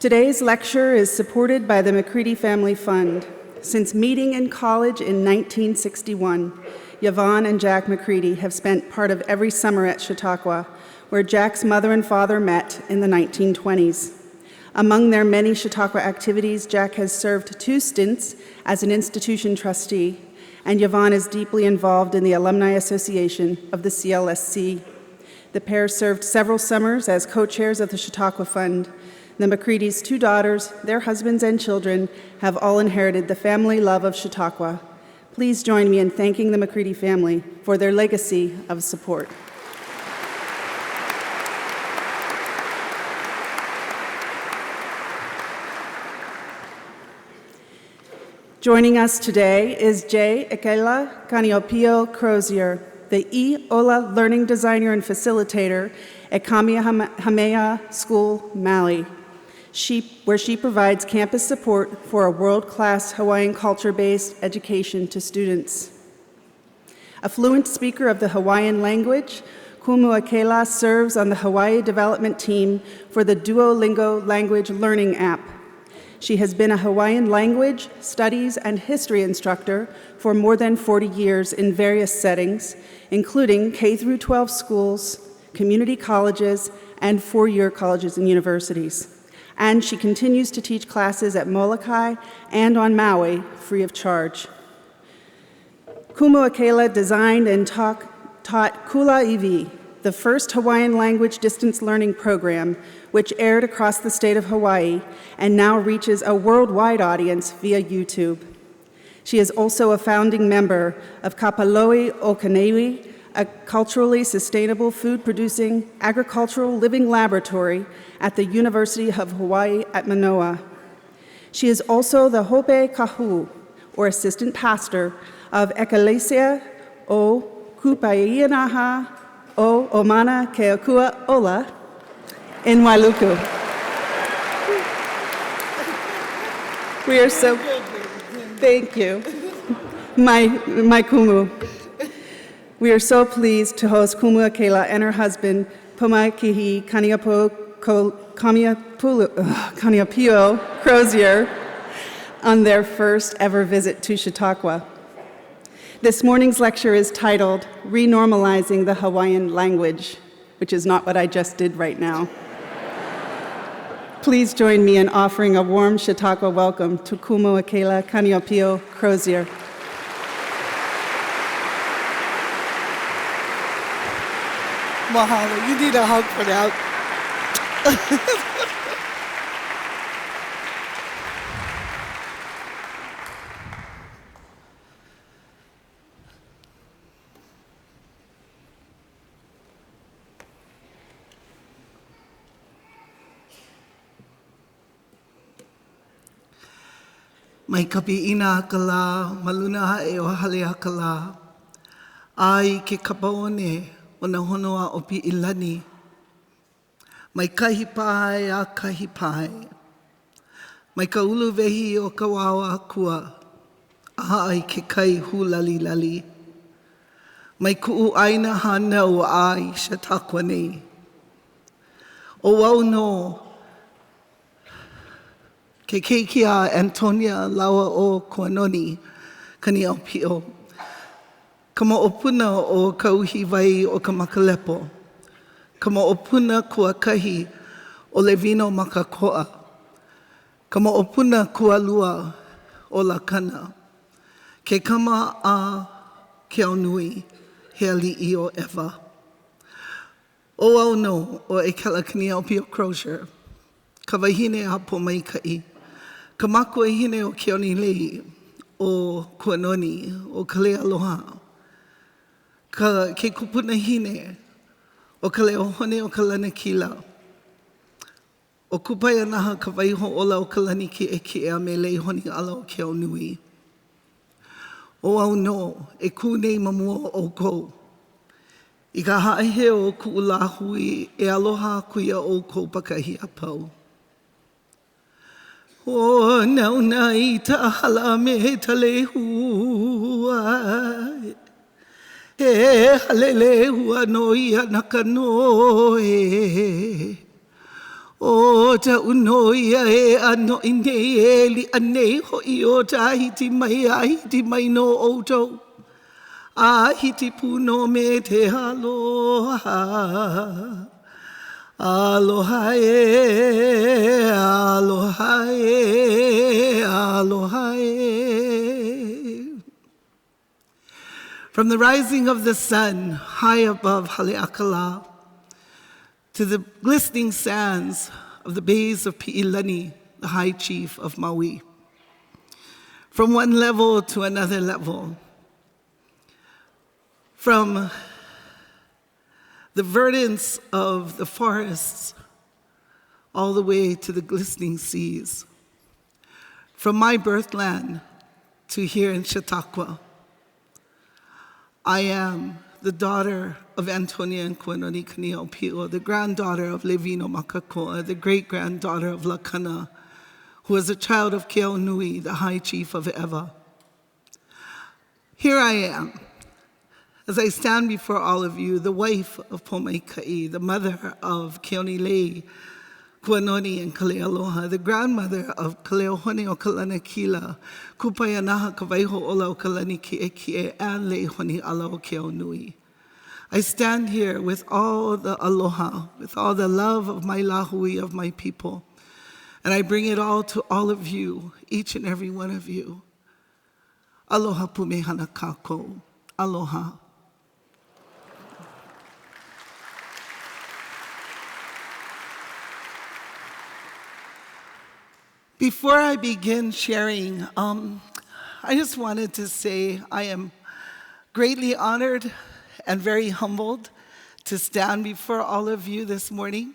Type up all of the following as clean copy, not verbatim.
Today's lecture is supported by the McCready Family Fund. Since meeting in college in 1961, Yvonne and Jack McCready have spent part of every summer at Chautauqua, where Jack's mother and father met in the 1920s. Among their many Chautauqua activities, Jack has served 2 stints as an institution trustee, and Yvonne is deeply involved in the Alumni Association of the CLSC. The pair served several summers as co-chairs of the Chautauqua Fund. The McCready's 2 daughters, their husbands and children, have all inherited the family love of Chautauqua. Please join me in thanking the McCready family for their legacy of support. Joining us today is Ekela Kaniaupio-Crozier, the E Ola Learning Designer and Facilitator at Kamehameha Schools Maui, where she provides campus support for a world-class Hawaiian culture-based education to students. A fluent speaker of the Hawaiian language, Ekela serves on the Hawai'i Development team for the Duolingo language learning app. She has been a Hawaiian language, studies, and history instructor for more than 40 years in various settings, including K-12 schools, community colleges, and 4-year colleges and universities. And she continues to teach classes at Molokaʻi and on Maui free of charge. Ekela designed and taught Kulāiwi, the first Hawaiian language distance learning program, which aired across the state of Hawaii and now reaches a worldwide audience via YouTube. She is also a founding member of Kapālama Okanawi, a culturally sustainable food-producing agricultural living laboratory at the University of Hawaii at Mānoa. She is also the Hope Kahu, or assistant pastor, of Ekelesia o Kupaianaha o Mauna Kea E Ola in Wailuku. We are so, thank you, my kumu. We are so pleased to host Ekela and her husband, Pomaikihi Kaniaupio-Crozier, on their first ever visit to Chautauqua. This morning's lecture is titled, Renormalizing the Hawaiian Language, which is not what I just did right now. Please join me in offering a warm Chautauqua welcome to Ekela Kaniaupio-Crozier. Mahalo, you need a hug for that. Mai kapi ina kala, maluna e o halea kala. Ai ke kapaone o na honua o pi ilani. Mai kahi pae a kahi pae. Mai ka ulu vehi o ka wawa kua. Aha ai ke kai hulali lali. Mai ku'u aina hana o ai Chautauqua nei. O wau no. Ke keikia Antonia lawa o Kuanoni, Kaniaupio. Ka mo'opuna o ka uhi vai o ka makalepo. Ka mo'opuna kua kahi o le vino makakoa. Ka mo'opuna kua lua o la kana. Ke kama a ke au nui he ali'i o Eva. O au no o Ekela Kaniaupio-Crozier. Ka wahine a Pomaikai. Ka mako e hine o Keoni Lei, o Kuanoni, o Kalea Aloha. Ke kūpuna hine, o Kalea Hone o Kalana Kila. O kupai anaha ka waiho ola o Kalani ki ea me lei honi ala o Keo Nui. O au no, e kū nei mamua o kou. I ka haehe o ku'ulahui, e aloha kuia o kou pakahi a pau. O nauna I ta hala me ta lehua. E hale lehua no I anaka no e. O ta uno ia e ano ine e li ane ho I o ta hiti mai a hiti mai no outou. A hiti puno me te aloha. Aloha e, aloha e, aloha e. From the rising of the sun high above Haleakala to the glistening sands of the bays of Pi'ilani, the High Chief of Maui. From one level to another level. From the verdance of the forests all the way to the glistening seas. From my birthland to here in Chautauqua. I am the daughter of Antonia and Kuanoni Kaniaupio, the granddaughter of Levino Makakoa, the great-granddaughter of Lakana, who was a child of Keaunui, the High Chief of Ewa. Here I am, as I stand before all of you, the wife of Molokaʻi, the mother of Keonilei, Kuanoni and Kalealoha, the grandmother of Kaleohone o Kalanakila, Kupayanaha Kawaiho Ola o Kalaniki'eki'e, and Leihoni Ala o Keaunui. I stand here with all the aloha, with all the love of my lahui, of my people, and I bring it all to all of you, each and every one of you. Aloha pumehana kako. Aloha. Before I begin sharing, I just wanted to say I am greatly honored and very humbled to stand before all of you this morning,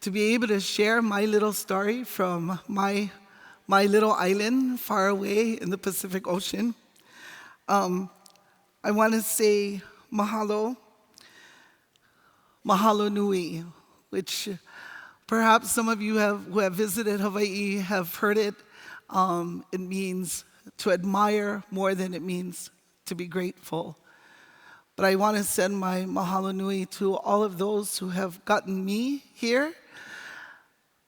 to be able to share my little story from my little island far away in the Pacific Ocean. I want to say mahalo, mahalo nui, which perhaps some of you who have visited Hawaii have heard it. It means to admire more than it means to be grateful. But I want to send my mahalo nui to all of those who have gotten me here,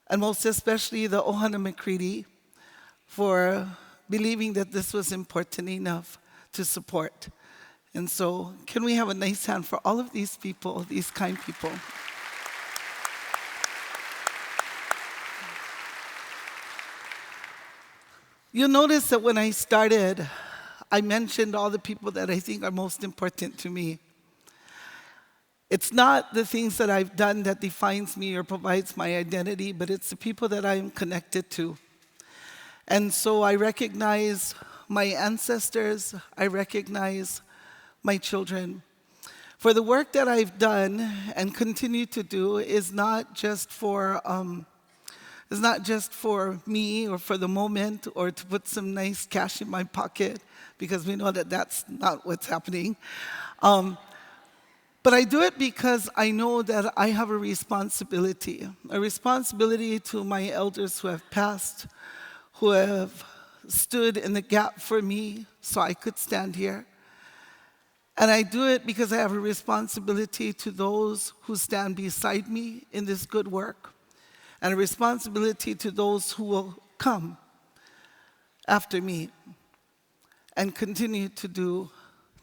and most especially the Ohana Makriti, for believing that this was important enough to support. And so, can we have a nice hand for all of these people, these kind people? You'll notice that when I started, I mentioned all the people that I think are most important to me. It's not the things that I've done that defines me or provides my identity, but it's the people that I'm connected to. And so I recognize my ancestors, I recognize my children. For the work that I've done and continue to do is not just for me or for the moment or to put some nice cash in my pocket, because we know that that's not what's happening. But I do it because I know that I have a responsibility to my elders who have passed, who have stood in the gap for me so I could stand here. And I do it because I have a responsibility to those who stand beside me in this good work, and a responsibility to those who will come after me and continue to do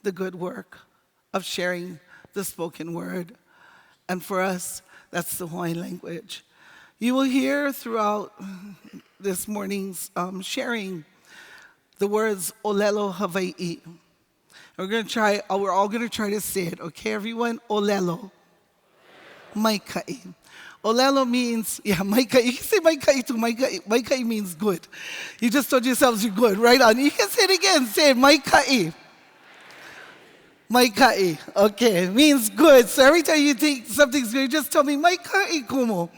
the good work of sharing the spoken word. And for us, that's the Hawaiian language. You will hear throughout this morning's sharing the words Olelo Hawaii. We're all gonna try to say it, okay, everyone? Olelo. Maika'i. Olelo means, Maika'i. You can say Maika'i too. Maika'i means good. You just told yourselves you're good. Right on. You can say it again. Say it. Maika'i. Maika'i. Okay. It means good. So every time you think something's good, you just tell me, Maika'i kumo.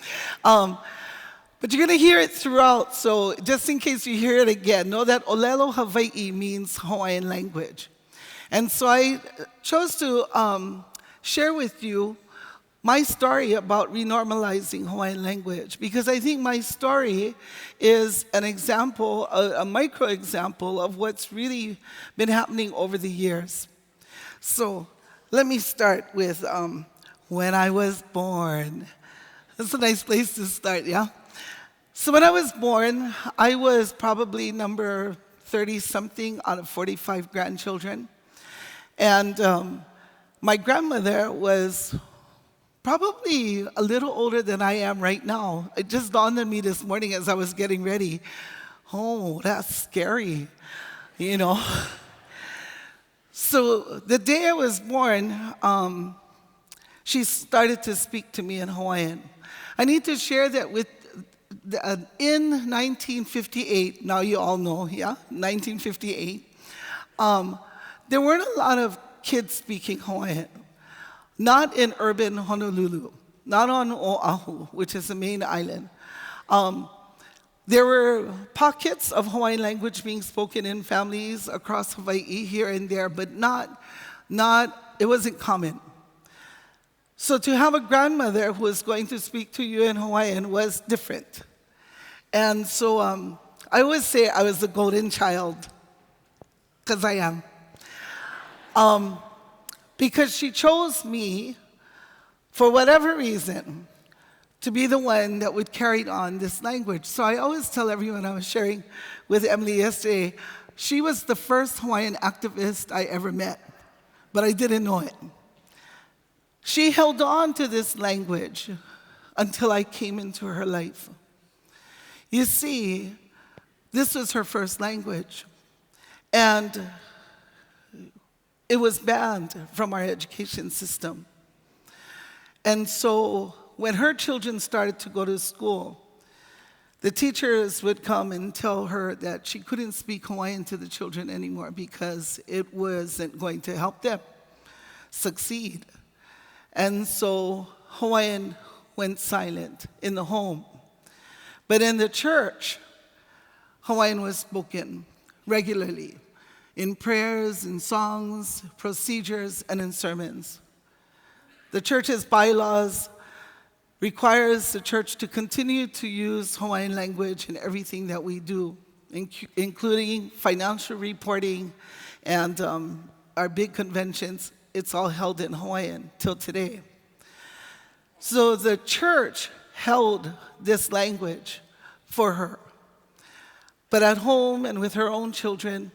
But you're going to hear it throughout. So just in case you hear it again, know that Olelo Hawaii means Hawaiian language. And so I chose to share with you my story about renormalizing Hawaiian language, because I think my story is an example, a micro example of what's really been happening over the years. So let me start with when I was born. That's a nice place to start, yeah? So when I was born, I was probably number 30-something out of 45 grandchildren. And my grandmother was probably a little older than I am right now. It just dawned on me this morning as I was getting ready. Oh, that's scary, you know? So the day I was born, she started to speak to me in Hawaiian. I need to share that in 1958, now you all know, yeah, 1958, there weren't a lot of kids speaking Hawaiian. Not in urban Honolulu, not on Oahu, which is the main island. There were pockets of Hawaiian language being spoken in families across Hawaii here and there, but it wasn't common. So to have a grandmother who was going to speak to you in Hawaiian was different. And so I always say I was the golden child, because I am. Because she chose me, for whatever reason, to be the one that would carry on this language. So I always tell everyone, I was sharing with Emily yesterday, she was the first Hawaiian activist I ever met, but I didn't know it. She held on to this language until I came into her life. You see, this was her first language, and it was banned from our education system. And so when her children started to go to school, the teachers would come and tell her that she couldn't speak Hawaiian to the children anymore because it wasn't going to help them succeed. And so Hawaiian went silent in the home. But in the church, Hawaiian was spoken regularly in prayers, in songs, procedures, and in sermons. The church's bylaws requires the church to continue to use Hawaiian language in everything that we do, including financial reporting and our big conventions. It's all held in Hawaiian till today. So the church held this language for her. But at home and with her own children,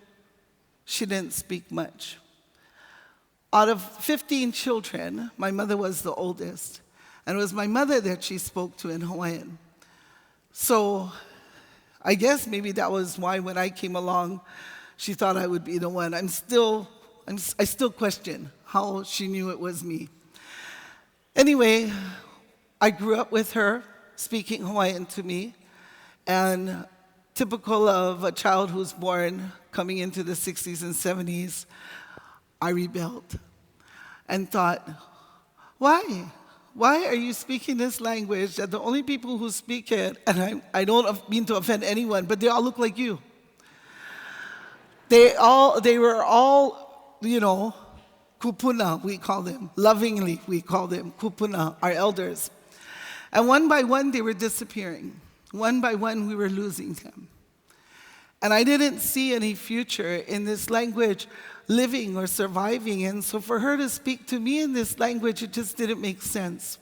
she didn't speak much. Out of 15 children, my mother was the oldest, and it was my mother that she spoke to in Hawaiian. So I guess maybe that was why when I came along, she thought I would be the one. I still question how she knew it was me. Anyway, I grew up with her speaking Hawaiian to me, and typical of a child who's born coming into the 60s and 70s, I rebelled and thought, why? Why are you speaking this language that the only people who speak it, and I don't mean to offend anyone, but they all look like you. They were all, kūpuna, we call them. Lovingly, we call them kūpuna, our elders. And one by one, they were disappearing. One by one, we were losing them. And I didn't see any future in this language living or surviving. And so for her to speak to me in this language, it just didn't make sense.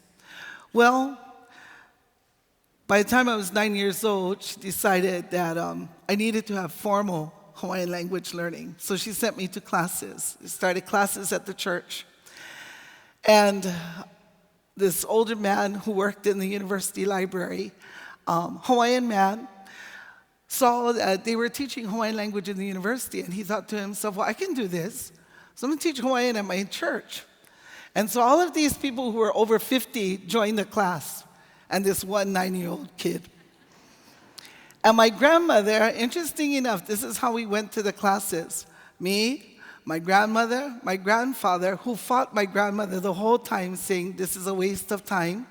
Well, by the time I was 9 years old, she decided that I needed to have formal Hawaiian language learning. So she sent me to classes. I started classes at the church. And this older man who worked in the university library, Hawaiian man, saw that they were teaching Hawaiian language in the university, and he thought to himself, well, I can do this. So I'm going to teach Hawaiian at my church. And so all of these people who were over 50 joined the class, and this one 9-year-old kid. And my grandmother, interesting enough, this is how we went to the classes. Me, my grandmother, my grandfather, who fought my grandmother the whole time, saying, this is a waste of time.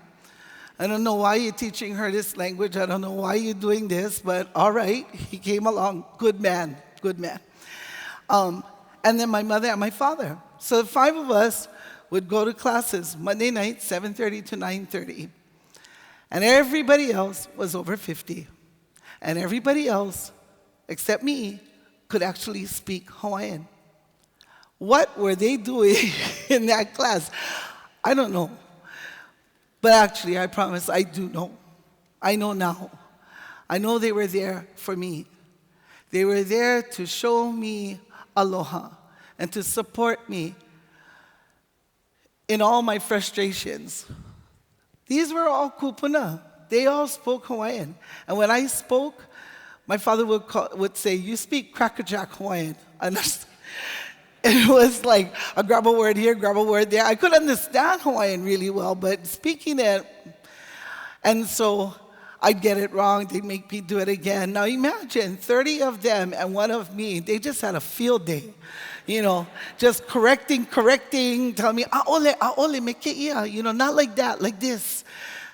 I don't know why you're teaching her this language. I don't know why you're doing this, but all right, he came along. Good man, good man. And then my mother and my father. So the 5 of us would go to classes Monday night, 7:30 to 9:30. And everybody else was over 50. And everybody else, except me, could actually speak Hawaiian. What were they doing in that class? I don't know. But actually, I promise, I do know. I know now. I know they were there for me. They were there to show me aloha and to support me in all my frustrations. These were all kūpuna. They all spoke Hawaiian. And when I spoke, my father would say, "You speak crackerjack Hawaiian." And it was like, I grab a word here, grab a word there. I could understand Hawaiian really well, but speaking it, and so I'd get it wrong. They'd make me do it again. Now imagine 30 of them and one of me. They just had a field day, just correcting, telling me, aole, me keia, not like that, like this.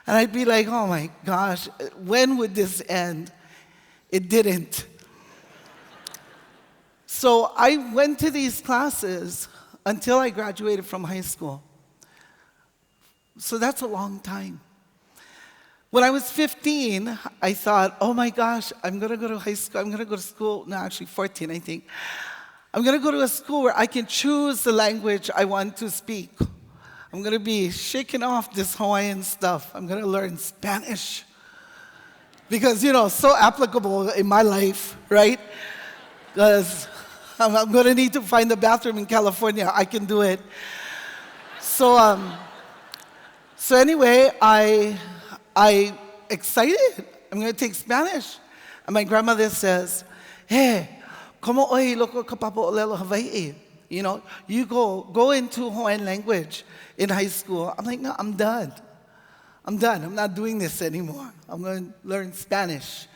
And I'd be like, oh my gosh, when would this end? It didn't. So I went to these classes until I graduated from high school. So that's a long time. When I was 15, I thought, oh my gosh, I'm going to go to high school. I'm going to go to school. No, actually 14, I think. I'm going to go to a school where I can choose the language I want to speak. I'm going to be shaking off this Hawaiian stuff. I'm going to learn Spanish. Because, so applicable in my life, right? Because I'm going to need to find a bathroom in California. I can do it. So anyway, I excited. I'm going to take Spanish. And my grandmother says, hey, como oi loko kapapo olelo Hawai'i? You go into Hawaiian language in high school. I'm like, no, I'm done. I'm not doing this anymore. I'm going to learn Spanish.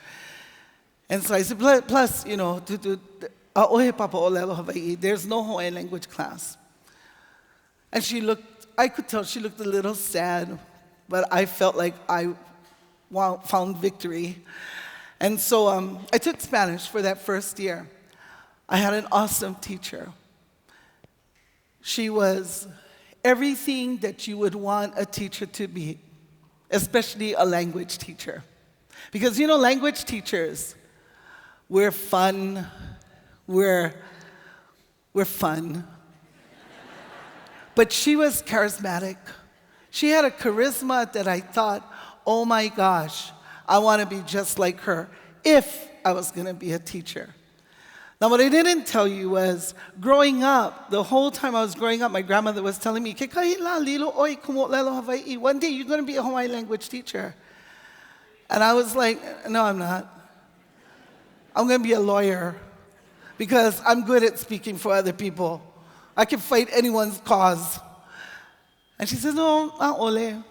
And so I said, plus, there's no Hawaiian language class. And I could tell she looked a little sad, but I felt like I found victory. And so I took Spanish for that first year. I had an awesome teacher. She was everything that you would want a teacher to be, especially a language teacher. Because, language teachers, we're fun. We're fun. But she was charismatic. She had a charisma that I thought, oh my gosh, I want to be just like her if I was going to be a teacher. Now, what I didn't tell you was, growing up, the whole time I was growing up, my grandmother was telling me, one day you're going to be a Hawaiian language teacher. And I was like, no, I'm not. I'm going to be a lawyer because I'm good at speaking for other people. I can fight anyone's cause. And she says, no, ole.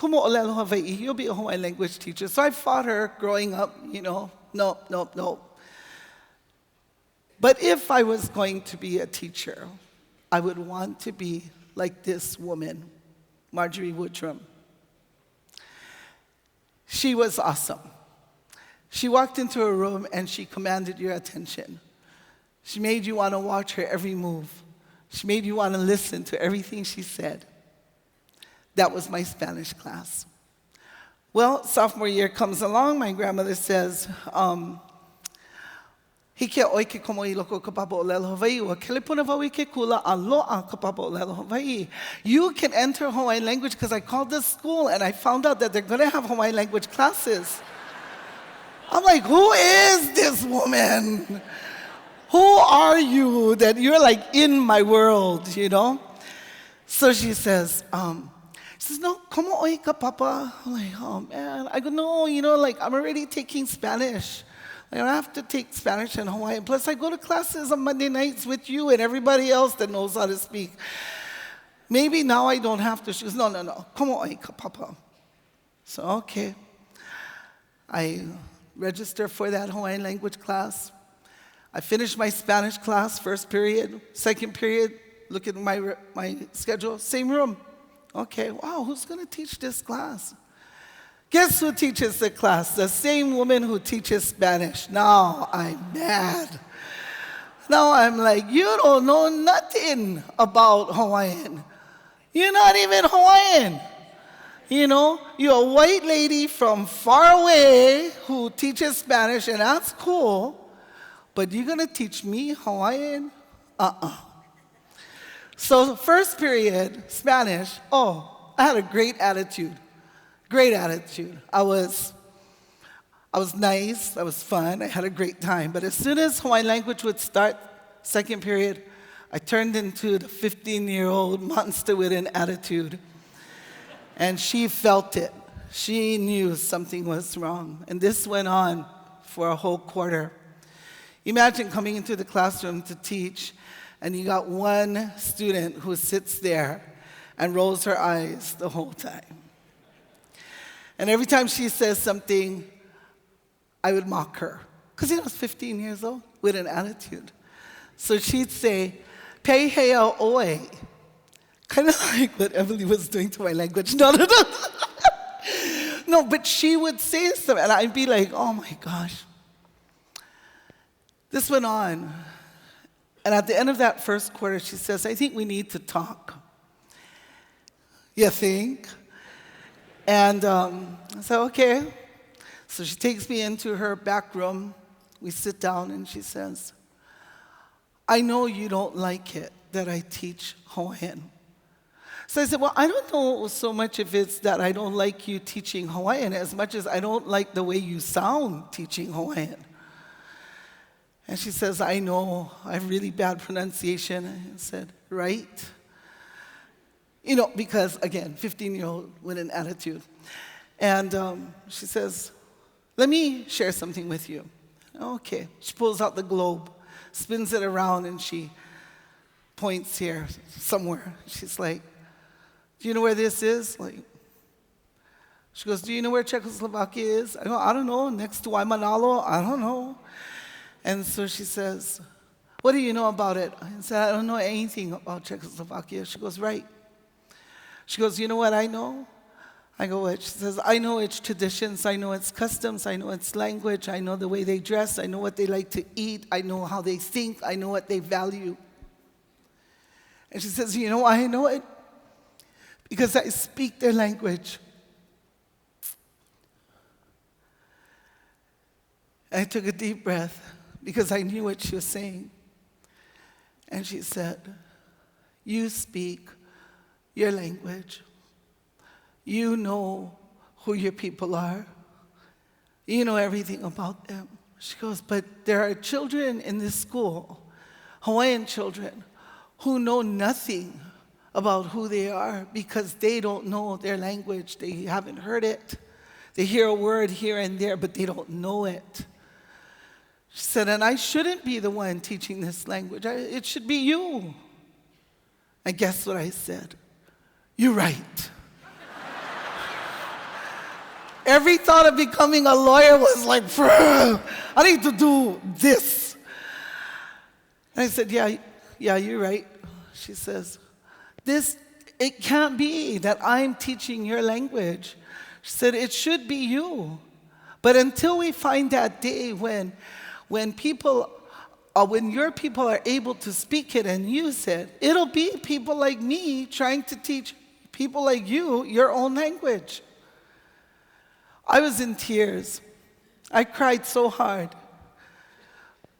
You'll be a Hawaiian language teacher. So I fought her growing up, no. But if I was going to be a teacher, I would want to be like this woman, Marjorie Woodrum. She was awesome. She walked into a room and she commanded your attention. She made you want to watch her every move. She made you want to listen to everything she said. That was my Spanish class. Well, sophomore year comes along, my grandmother says, you can enter Hawaiian language because I called this school and I found out that they're going to have Hawaiian language classes. I'm like, who is this woman? Who are you that you're like in my world, So she says, no, como oika, papa? I'm like, oh man. I go, no, I'm already taking Spanish. I don't have to take Spanish and Hawaiian. Plus, I go to classes on Monday nights with you and everybody else that knows how to speak. Maybe now I don't have to. She goes, no. Como oika, papa? So, okay. I register for that Hawaiian language class. I finished my Spanish class, first period. Second period, look at my schedule, same room. Okay, wow, who's going to teach this class? Guess who teaches the class? The same woman who teaches Spanish. Now I'm mad. Now I'm like, you don't know nothing about Hawaiian. You're not even Hawaiian. You're a white lady from far away who teaches Spanish, and that's cool. But you're going to teach me Hawaiian? So first period, Spanish, I had a great attitude. Great attitude. I was nice, I was fun, I had a great time. But as soon as Hawaiian language would start, second period, I turned into the 15-year-old monster with an attitude. And she felt it. She knew something was wrong. And this went on for a whole quarter. Imagine coming into the classroom to teach, and you got one student who sits there and rolls her eyes the whole time. And every time she says something, I would mock her. Because I was 15 years old with an attitude. So she'd say, Pehea oe. Kind of like what Emily was doing to my language. No. No, but she would say something, and I'd be like, oh my gosh. This went on. And at the end of that first quarter, she says, I think we need to talk. You think? And I said, okay. So she takes me into her back room. We sit down, and she says, I know you don't like it that I teach Hawaiian. So I said, well, I don't know so much if it's that I don't like you teaching Hawaiian as much as I don't like the way you sound teaching Hawaiian. And she says, I know, I have really bad pronunciation. I said, right? You know, because, again, 15-year-old with an attitude. And she says, let me share something with you. Okay. She pulls out the globe, spins it around, and she points here somewhere. She's like, do you know where this is? She goes, do you know where Czechoslovakia is? I go, I don't know. Next to Waimanalo? I don't know. And so she says, what do you know about it? I said, I don't know anything about Czechoslovakia. She goes, right. She goes, you know what I know? I go, what? She says, I know its traditions, I know its customs, I know its language, I know the way they dress, I know what they like to eat, I know how they think, I know what they value. And she says, you know why I know it? Because I speak their language. I took a deep breath because I knew what she was saying. And she said, you speak your language. You know who your people are. You know everything about them. She goes, but there are children in this school, Hawaiian children, who know nothing about who they are because they don't know their language. They haven't heard it. They hear a word here and there, but they don't know it. She said, and I shouldn't be the one teaching this language. It should be you. And guess what I said? You're right. Every thought of becoming a lawyer was like, I need to do this. And I said, yeah, you're right. She says, it can't be that I'm teaching your language. She said, it should be you. But until we find that day when your people are able to speak it and use it, it'll be people like me trying to teach people like you your own language. I was in tears. I cried so hard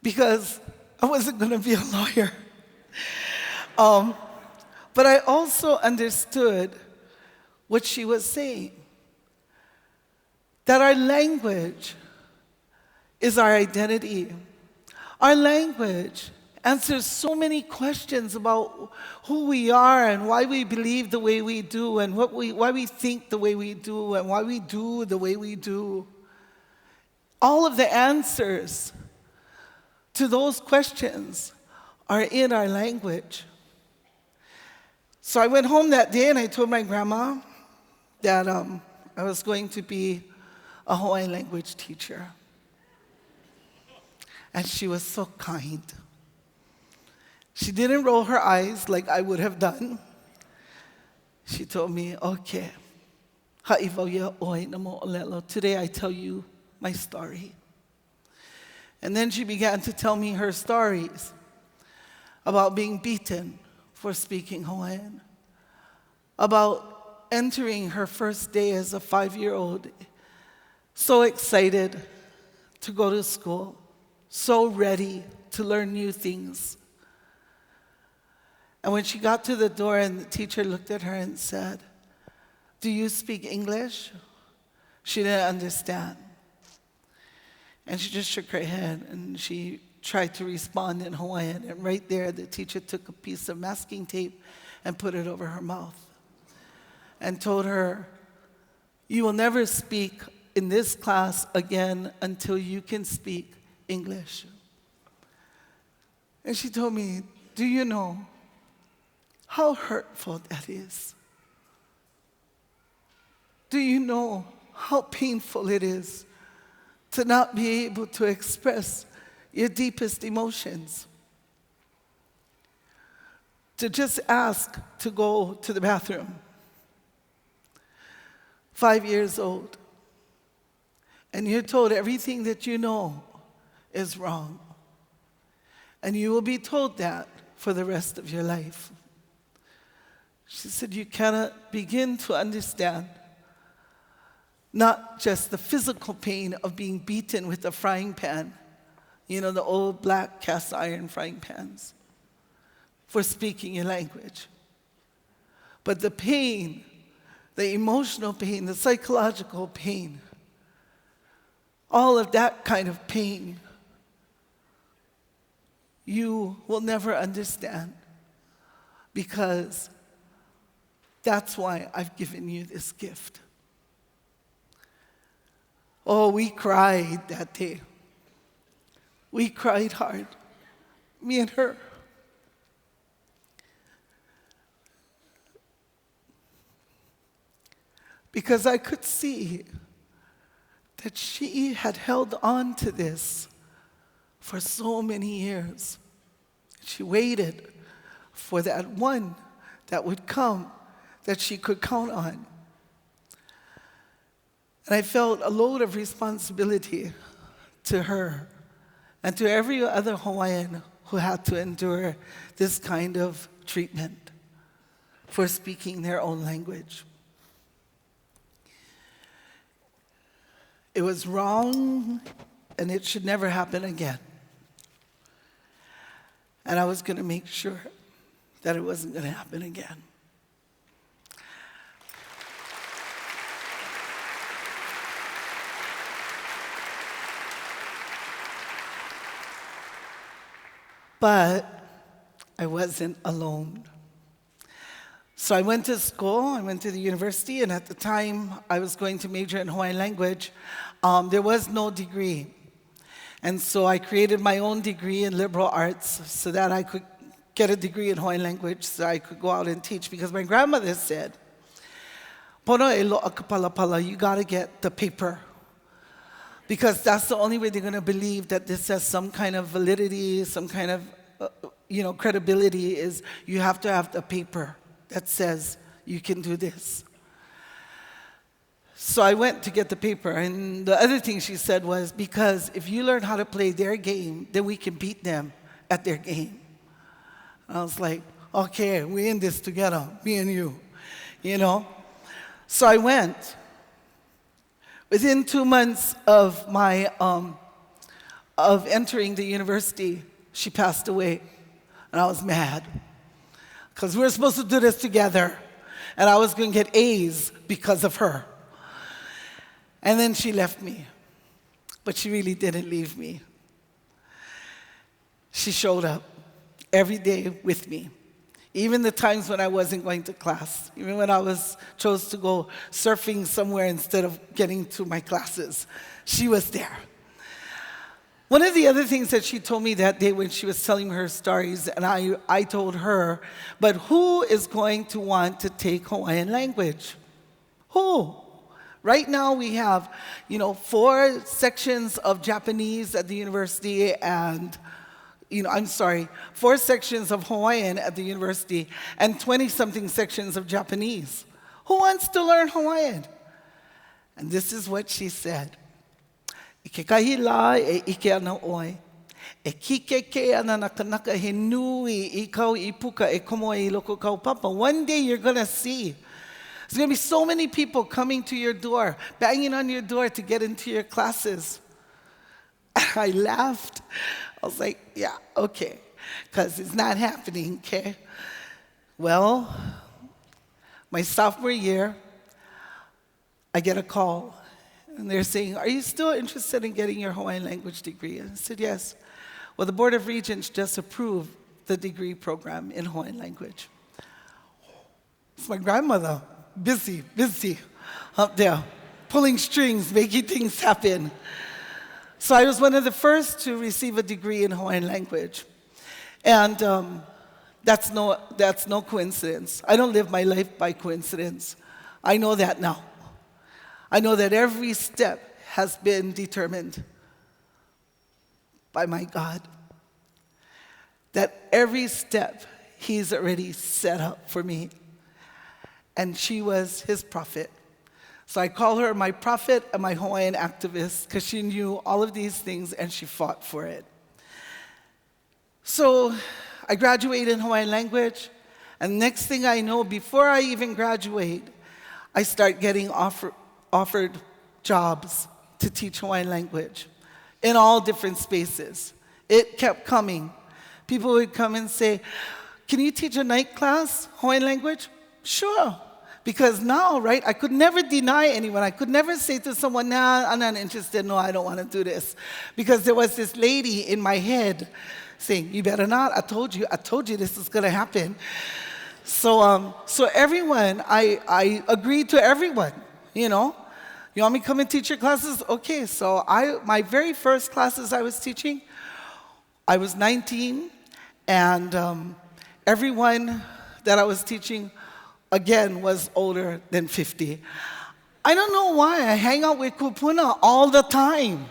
because I wasn't going to be a lawyer. But I also understood what she was saying, that our language is our identity. Our language answers so many questions about who we are and why we believe the way we do and why we think the way we do and why we do the way we do. All of the answers to those questions are in our language. So I went home that day and I told my grandma that I was going to be a Hawaiian language teacher. And she was so kind. She didn't roll her eyes like I would have done. She told me, okay, today I tell you my story. And then she began to tell me her stories about being beaten for speaking Hawaiian, about entering her first day as a 5-year-old, so excited to go to school, so ready to learn new things. And when she got to the door and the teacher looked at her and said, "Do you speak English?" She didn't understand. And she just shook her head, and she tried to respond in Hawaiian. And right there, the teacher took a piece of masking tape and put it over her mouth and told her, "You will never speak in this class again until you can speak English." And she told me, "Do you know how hurtful that is? Do you know how painful it is to not be able to express your deepest emotions? To just ask to go to the bathroom. 5 years old. And you're told everything that you know is wrong. And you will be told that for the rest of your life." She said, "You cannot begin to understand not just the physical pain of being beaten with a frying pan, you know, the old black cast iron frying pans, for speaking your language, but the pain, the emotional pain, the psychological pain, all of that kind of pain, you will never understand, because that's why I've given you this gift." Oh, we cried that day. We cried hard, me and her. Because I could see that she had held on to this for so many years. She waited for that one that would come that she could count on. And I felt a load of responsibility to her and to every other Hawaiian who had to endure this kind of treatment for speaking their own language. It was wrong, and it should never happen again. And I was going to make sure that it wasn't going to happen again. But I wasn't alone. So I went to school, I went to the university, and at the time I was going to major in Hawaiian language. There was no degree. And so I created my own degree in liberal arts so that I could get a degree in Hawaiian language so I could go out and teach. Because my grandmother said, "Pono e lo'a kapalapala, you gotta get the paper. Because that's the only way they're gonna believe that this has some kind of validity, some kind of credibility, is you have to have the paper that says you can do this." So I went to get the paper, and the other thing she said was, because if you learn how to play their game, then we can beat them at their game. I was like, okay, we're in this together, me and you, So I went. Within 2 months of my of entering the university, she passed away, and I was mad because we were supposed to do this together, and I was going to get A's because of her. And then she left me, but she really didn't leave me. She showed up every day with me, even the times when I wasn't going to class, even when I chose to go surfing somewhere instead of getting to my classes. She was there. One of the other things that she told me that day when she was telling her stories, and I told her, but who is going to want to take Hawaiian language? Who? Right now we have, 4 sections of Japanese at the university and 4 sections of Hawaiian at the university and 20-something sections of Japanese. Who wants to learn Hawaiian? And this is what she said. "I ke kahi la e ike ana oi. E kike ke ana na kanaka he nui I kau I puka e komo I loko kaupapa." One day you're going to see. There's going to be so many people coming to your door, banging on your door to get into your classes. I laughed. I was like, yeah, okay, because it's not happening, okay? Well, my sophomore year, I get a call, and they're saying, "Are you still interested in getting your Hawaiian language degree?" And I said, "Yes." Well, the Board of Regents just approved the degree program in Hawaiian language. It's my grandmother, busy up there, pulling strings, making things happen. So I was one of the first to receive a degree in Hawaiian language. And that's no coincidence. I don't live my life by coincidence. I know that now. I know that every step has been determined by my God. That every step He's already set up for me. And she was His prophet. So I call her my prophet and my Hawaiian activist because she knew all of these things and she fought for it. So I graduated in Hawaiian language, and next thing I know, before I even graduate, I start getting offered jobs to teach Hawaiian language in all different spaces. It kept coming. People would come and say, "Can you teach a night class, Hawaiian language?" Sure. Because now, right, I could never deny anyone. I could never say to someone, "Nah, I'm not interested. No, I don't want to do this." Because there was this lady in my head saying, "You better not. I told you this is going to happen." So everyone, I agreed to everyone, you know. "You want me to come and teach your classes?" Okay, so my very first classes I was teaching, I was 19, and everyone that I was teaching, again, was older than 50. I don't know why. I hang out with kūpuna all the time.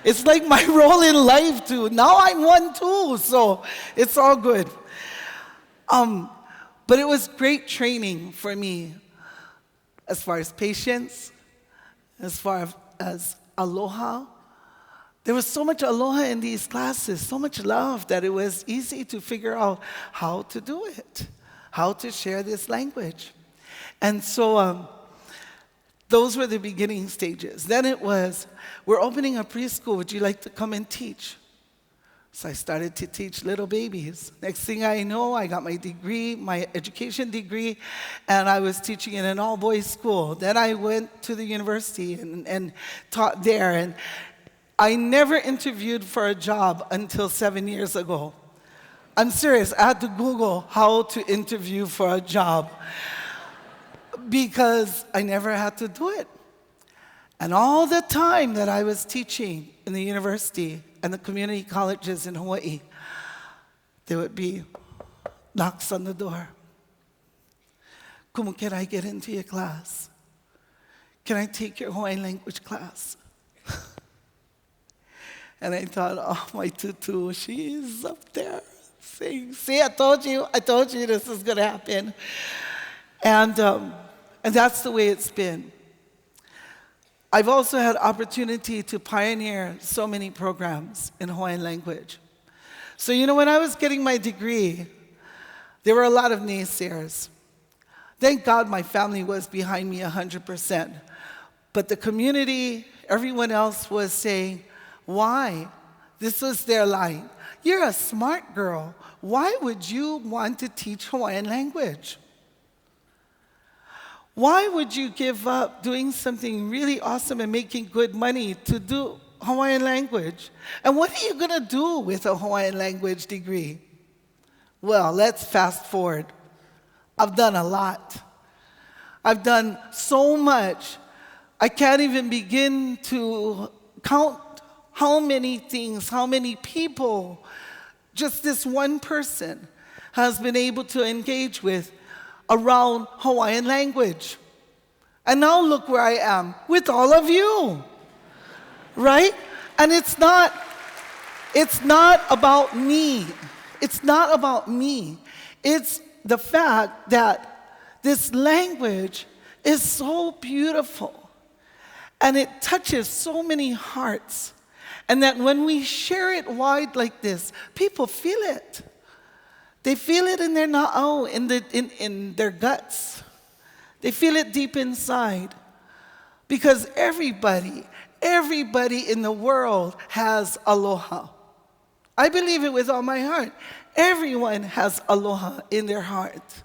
It's like my role in life, too. Now I'm one, too, so it's all good. But it was great training for me as far as patience, as far as aloha. There was so much aloha in these classes, so much love, that it was easy to figure out how to do it, how to share this language. And so those were the beginning stages. Then it was, "We're opening a preschool. Would you like to come and teach?" So I started to teach little babies. Next thing I know, I got my degree, my education degree, and I was teaching in an all-boys school. Then I went to the university and taught there. And I never interviewed for a job until 7 years ago. I'm serious. I had to Google how to interview for a job because I never had to do it. And all the time that I was teaching in the university and the community colleges in Hawaii, there would be knocks on the door. "Kumu, can I get into your class? Can I take your Hawaiian language class?" And I thought, "Oh, my tutu, she's up there saying, 'See, I told you this is going to happen.'" And that's the way it's been. I've also had opportunity to pioneer so many programs in Hawaiian language. So, when I was getting my degree, there were a lot of naysayers. Thank God my family was behind me 100%. But the community, everyone else was saying, "Why?" This was their line. "You're a smart girl. Why would you want to teach Hawaiian language? Why would you give up doing something really awesome and making good money to do Hawaiian language? And what are you going to do with a Hawaiian language degree?" Well, let's fast forward. I've done a lot. I've done so much. I can't even begin to count how many things, how many people just this one person has been able to engage with around Hawaiian language. And now look where I am with all of you, right? And it's not about me. It's not about me. It's the fact that this language is so beautiful and it touches so many hearts. And that when we share it wide like this, people feel it. They feel it in their na'au, in their guts. They feel it deep inside. Because everybody in the world has aloha. I believe it with all my heart. Everyone has aloha in their heart.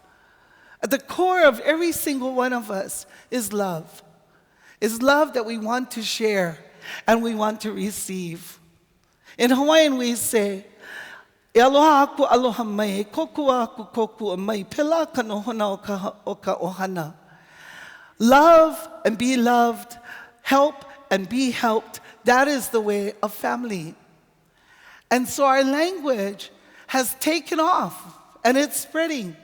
At the core of every single one of us is love. It's love that we want to share and we want to receive. In Hawaiian, we say, "E aloha aku aloha mai, kokua aku kokua mai, pela ka nohona o ka ohana." Love and be loved, help and be helped. That is the way of family. And so our language has taken off and it's spreading.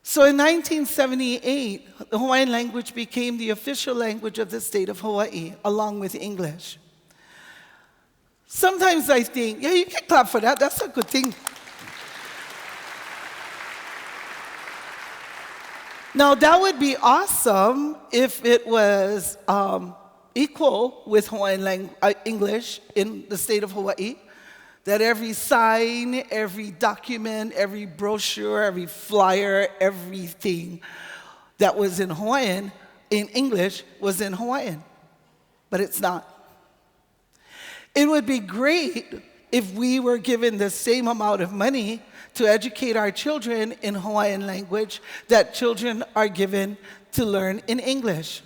So in 1978, the Hawaiian language became the official language of the state of Hawaii, along with English. Sometimes I think, yeah, you can clap for that. That's a good thing. Now, that would be awesome if it was equal with Hawaiian English in the state of Hawaii, that every sign, every document, every brochure, every flyer, everything that was in Hawaiian, in English, was in Hawaiian. But it's not. It would be great if we were given the same amount of money to educate our children in Hawaiian language that children are given to learn in English.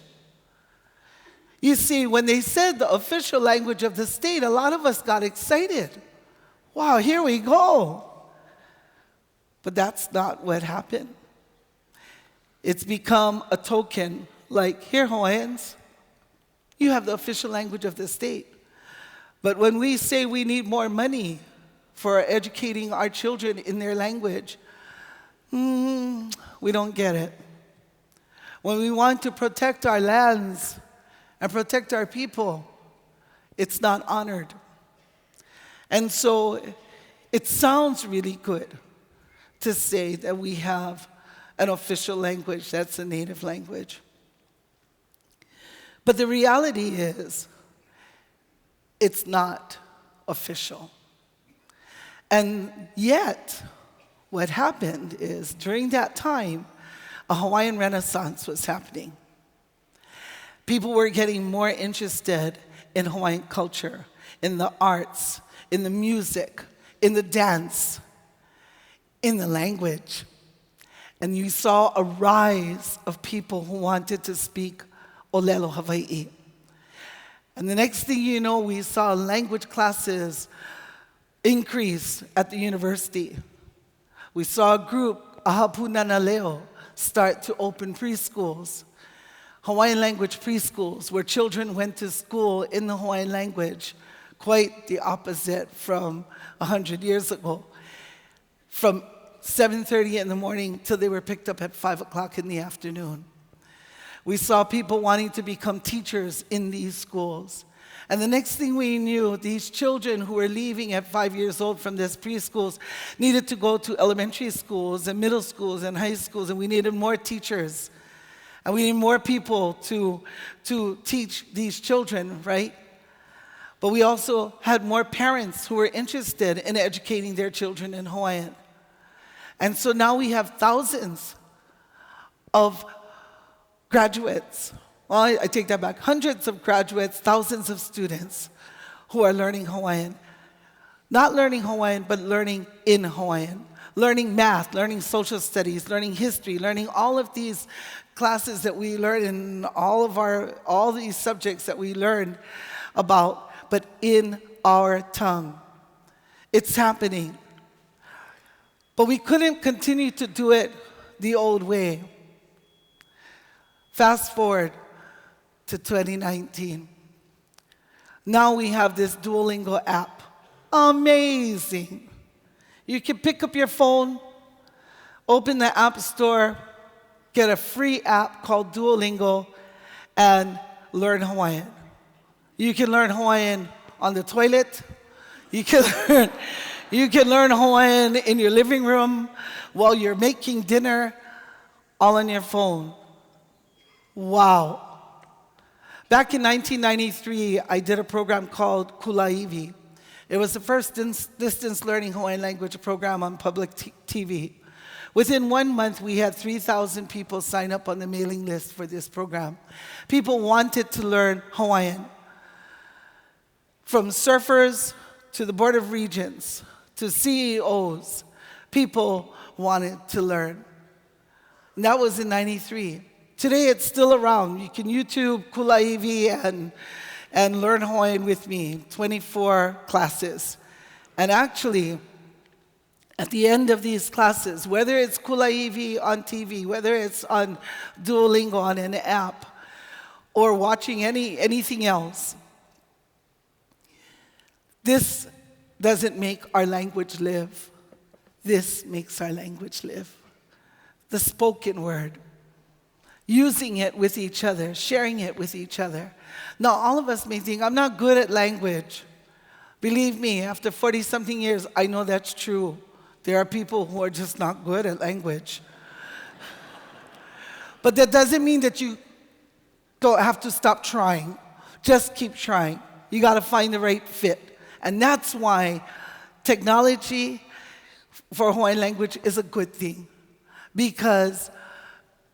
You see, when they said the official language of the state, a lot of us got excited. Wow, here we go. But that's not what happened. It's become a token, like, here, Hawaiians, you have the official language of the state. But when we say we need more money for educating our children in their language, we don't get it. When we want to protect our lands and protect our people, it's not honored. And so it sounds really good to say that we have an official language that's a native language. But the reality is, it's not official. And yet, what happened is, during that time, a Hawaiian Renaissance was happening. People were getting more interested in Hawaiian culture, in the arts, in the music, in the dance, in the language. And you saw a rise of people who wanted to speak Olelo Hawai'i. And the next thing you know, we saw language classes increase at the university. We saw a group, Ahapuna Leo, start to open preschools, Hawaiian language preschools, where children went to school in the Hawaiian language, quite the opposite from 100 years ago, from 7:30 in the morning till they were picked up at 5 o'clock in the afternoon. We saw people wanting to become teachers in these schools. And the next thing we knew, these children who were leaving at 5 years old from these preschools needed to go to elementary schools and middle schools and high schools, and we needed more teachers. And we need more people to teach these children, right? But we also had more parents who were interested in educating their children in Hawaiian. And so now we have thousands of graduates. Well, I take that back. Hundreds of graduates, thousands of students who are learning Hawaiian. Not learning Hawaiian, but learning in Hawaiian. Learning math, learning social studies, learning history, learning all of these classes that we learn in all these subjects that we learn about, but in our tongue. It's happening. But we couldn't continue to do it the old way. Fast forward to 2019. Now we have this Duolingo app. Amazing. You can pick up your phone, open the App Store, get a free app called Duolingo, and learn Hawaiian. You can learn Hawaiian on the toilet. You can learn Hawaiian in your living room while you're making dinner, all on your phone. Wow. Back in 1993, I did a program called Kulāiwi. It was the first distance learning Hawaiian language program on public TV. Within 1 month, we had 3,000 people sign up on the mailing list for this program. People wanted to learn Hawaiian. From surfers to the Board of Regents to CEOs, people wanted to learn. And that was in 93. Today it's still around. You can YouTube Kulāiwi and learn Hawaiian with me, 24 classes. And actually, at the end of these classes, whether it's Kulāiwi on TV, whether it's on Duolingo on an app, or watching anything else, this doesn't make our language live. This makes our language live. The spoken word. Using it with each other, sharing it with each other. Now, all of us may think, I'm not good at language. Believe me, after 40-something years, I know that's true. There are people who are just not good at language. But that doesn't mean that you don't have to stop trying. Just keep trying. You got to find the right fit. And that's why technology for Hawaiian language is a good thing, because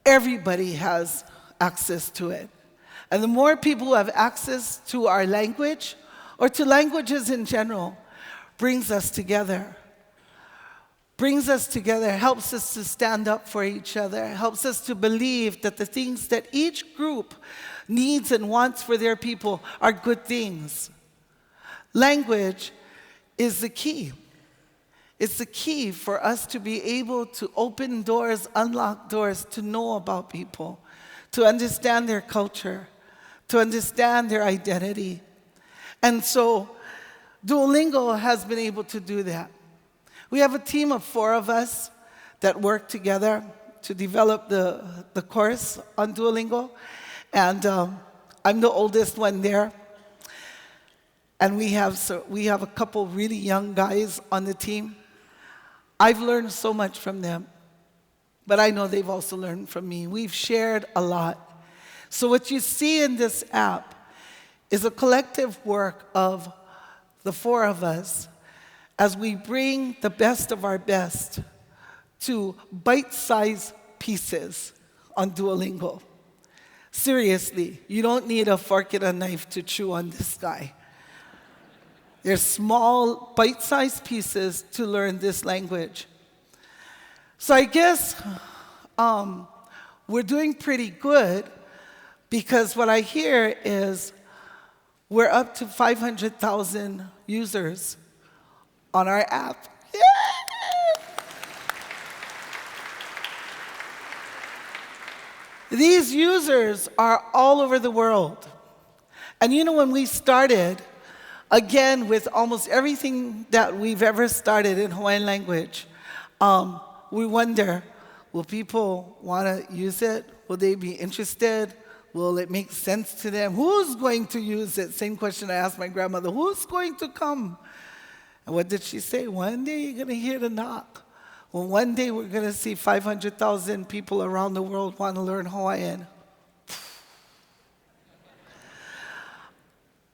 everybody has access to it. And the more people who have access to our language, or to languages in general, brings us together. Brings us together, helps us to stand up for each other, helps us to believe that the things that each group needs and wants for their people are good things. Language is the key. It's the key for us to be able to open doors, unlock doors, to know about people, to understand their culture, to understand their identity. And so Duolingo has been able to do that. We have a team of 4 of us that work together to develop the course on Duolingo. And I'm the oldest one there. And we have a couple really young guys on the team. I've learned so much from them, but I know they've also learned from me. We've shared a lot. So what you see in this app is a collective work of the 4 of us as we bring the best of our best to bite-sized pieces on Duolingo. Seriously, you don't need a fork and a knife to chew on this guy. They're small, bite-sized pieces to learn this language. So I guess we're doing pretty good, because what I hear is we're up to 500,000 users on our app. Yay! These users are all over the world. And you know, when we started, again, with almost everything that we've ever started in Hawaiian language, we wonder, will people want to use it? Will they be interested? Will it make sense to them? Who's going to use it? Same question I asked my grandmother. Who's going to come? And what did she say? One day you're going to hear the knock. Well, one day we're going to see 500,000 people around the world want to learn Hawaiian.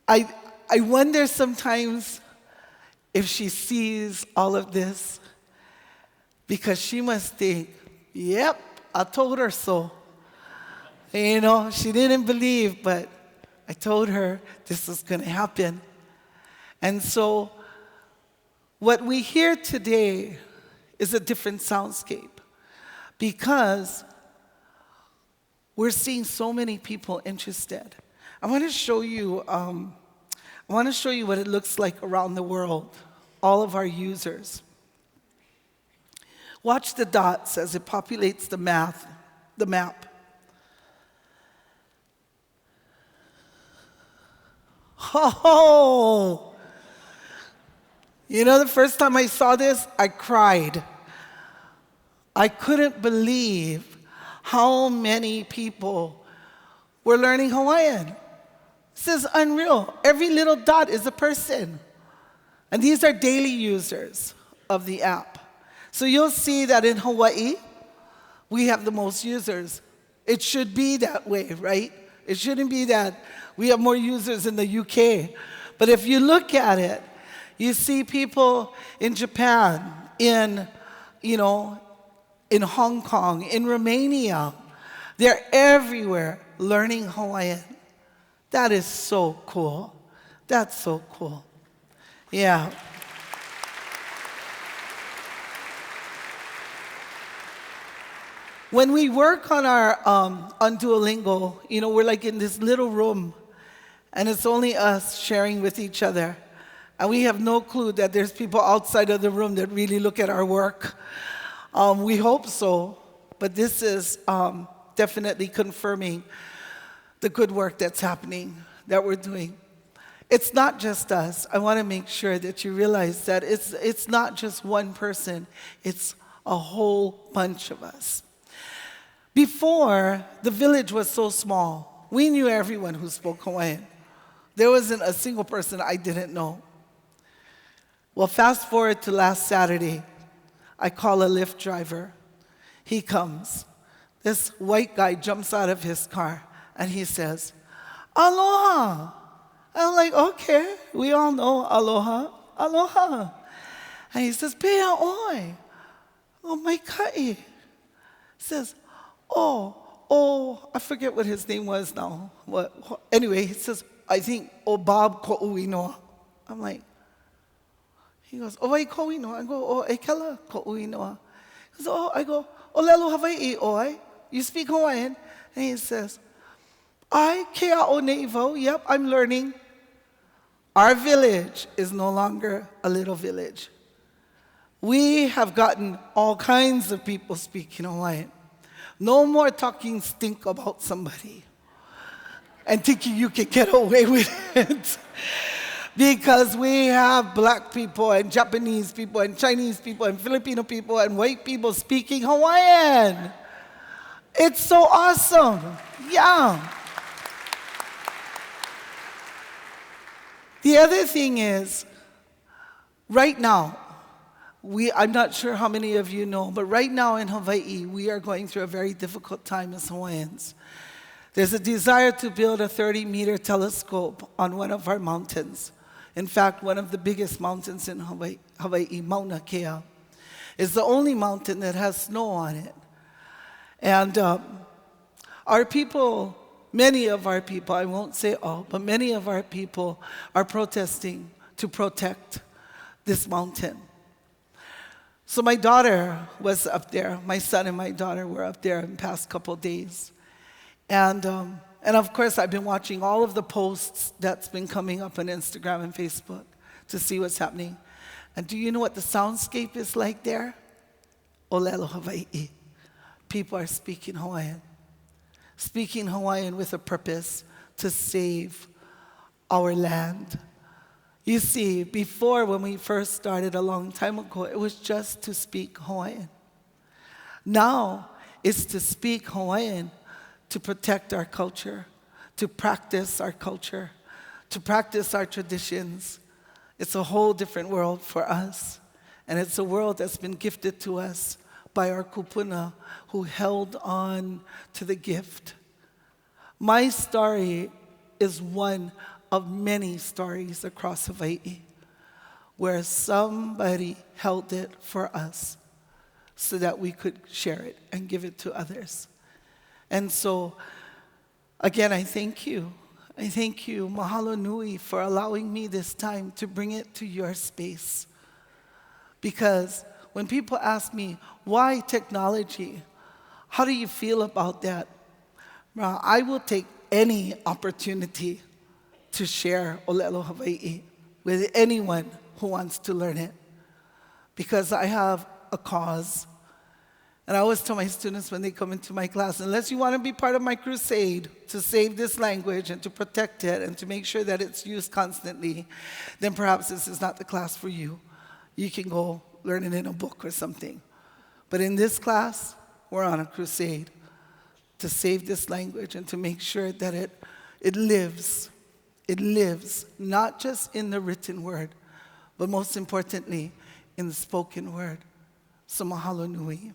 I wonder sometimes if she sees all of this, because she must think, yep, I told her so. You know, she didn't believe, but I told her this was going to happen. And so what we hear today is a different soundscape, because we're seeing so many people interested. I want to show you what it looks like around the world, all of our users. Watch the dots as it populates the map. Oh! You know, the first time I saw this, I cried. I couldn't believe how many people were learning Hawaiian. This is unreal. Every little dot is a person. And these are daily users of the app. So you'll see that in Hawaii, we have the most users. It should be that way, right? It shouldn't be that we have more users in the UK. But if you look at it, you see people in Japan, in Hong Kong, in Romania. They're everywhere learning Hawaiian. That is so cool. That's so cool. Yeah. When we work on our on Duolingo, you know, we're like in this little room, and it's only us sharing with each other. And we have no clue that there's people outside of the room that really look at our work. We hope so, but this is definitely confirming the good work that's happening, that we're doing. It's not just us. I want to make sure that you realize that it's not just one person, it's a whole bunch of us. Before, the village was so small. We knew everyone who spoke Hawaiian. There wasn't a single person I didn't know. Well, fast forward to last Saturday, I call a Lyft driver. He comes. This white guy jumps out of his car, and he says, "Aloha." I'm like, okay, we all know aloha, aloha. And he says, "Pea oi." Oh, my kai. Says, I forget what his name was now. Anyway, he says, I think, "O Bob ko'uinoa." I'm like, he goes, "Owai ko'uinoa." I go, "O Ekela ko'uinoa." He goes, I go, "O lelo Hawai'i oi." You speak Hawaiian? And he says, "I kea o neivo." Yep, I'm learning. Our village is no longer a little village. We have gotten all kinds of people speaking Hawaiian. No more talking stink about somebody and thinking you can get away with it. Because we have black people and Japanese people and Chinese people and Filipino people and white people speaking Hawaiian. It's so awesome. Yeah. The other thing is, right now, I'm not sure how many of you know, but right now in Hawaii, we are going through a very difficult time as Hawaiians. There's a desire to build a 30-meter telescope on one of our mountains. In fact, one of the biggest mountains in Hawaii, Mauna Kea, is the only mountain that has snow on it. And our people, many of our people, I won't say all, but many of our people are protesting to protect this mountain. So my daughter was up there. My son and my daughter were up there in the past couple of days. And of course, I've been watching all of the posts that's been coming up on Instagram and Facebook to see what's happening. And do you know what the soundscape is like there? Olelo Hawaii. People are speaking Hawaiian. Speaking Hawaiian with a purpose to save our land. You see, before when we first started a long time ago, it was just to speak Hawaiian. Now, it's to speak Hawaiian to protect our culture, to practice our culture, to practice our traditions. It's a whole different world for us. And it's a world that's been gifted to us by our kūpuna who held on to the gift. My story is one of many stories across Hawaii where somebody held it for us so that we could share it and give it to others. And so, again, I thank you. I thank you, mahalo nui, for allowing me this time to bring it to your space. Because when people ask me, why technology? How do you feel about that? Well, I will take any opportunity to share Olelo Hawaii with anyone who wants to learn it. Because I have a cause. And I always tell my students when they come into my class, unless you want to be part of my crusade to save this language and to protect it and to make sure that it's used constantly, then perhaps this is not the class for you. You can go learn it in a book or something. But in this class, we're on a crusade to save this language and to make sure that it lives. It lives, not just in the written word, but most importantly, in the spoken word. So mahalo nui.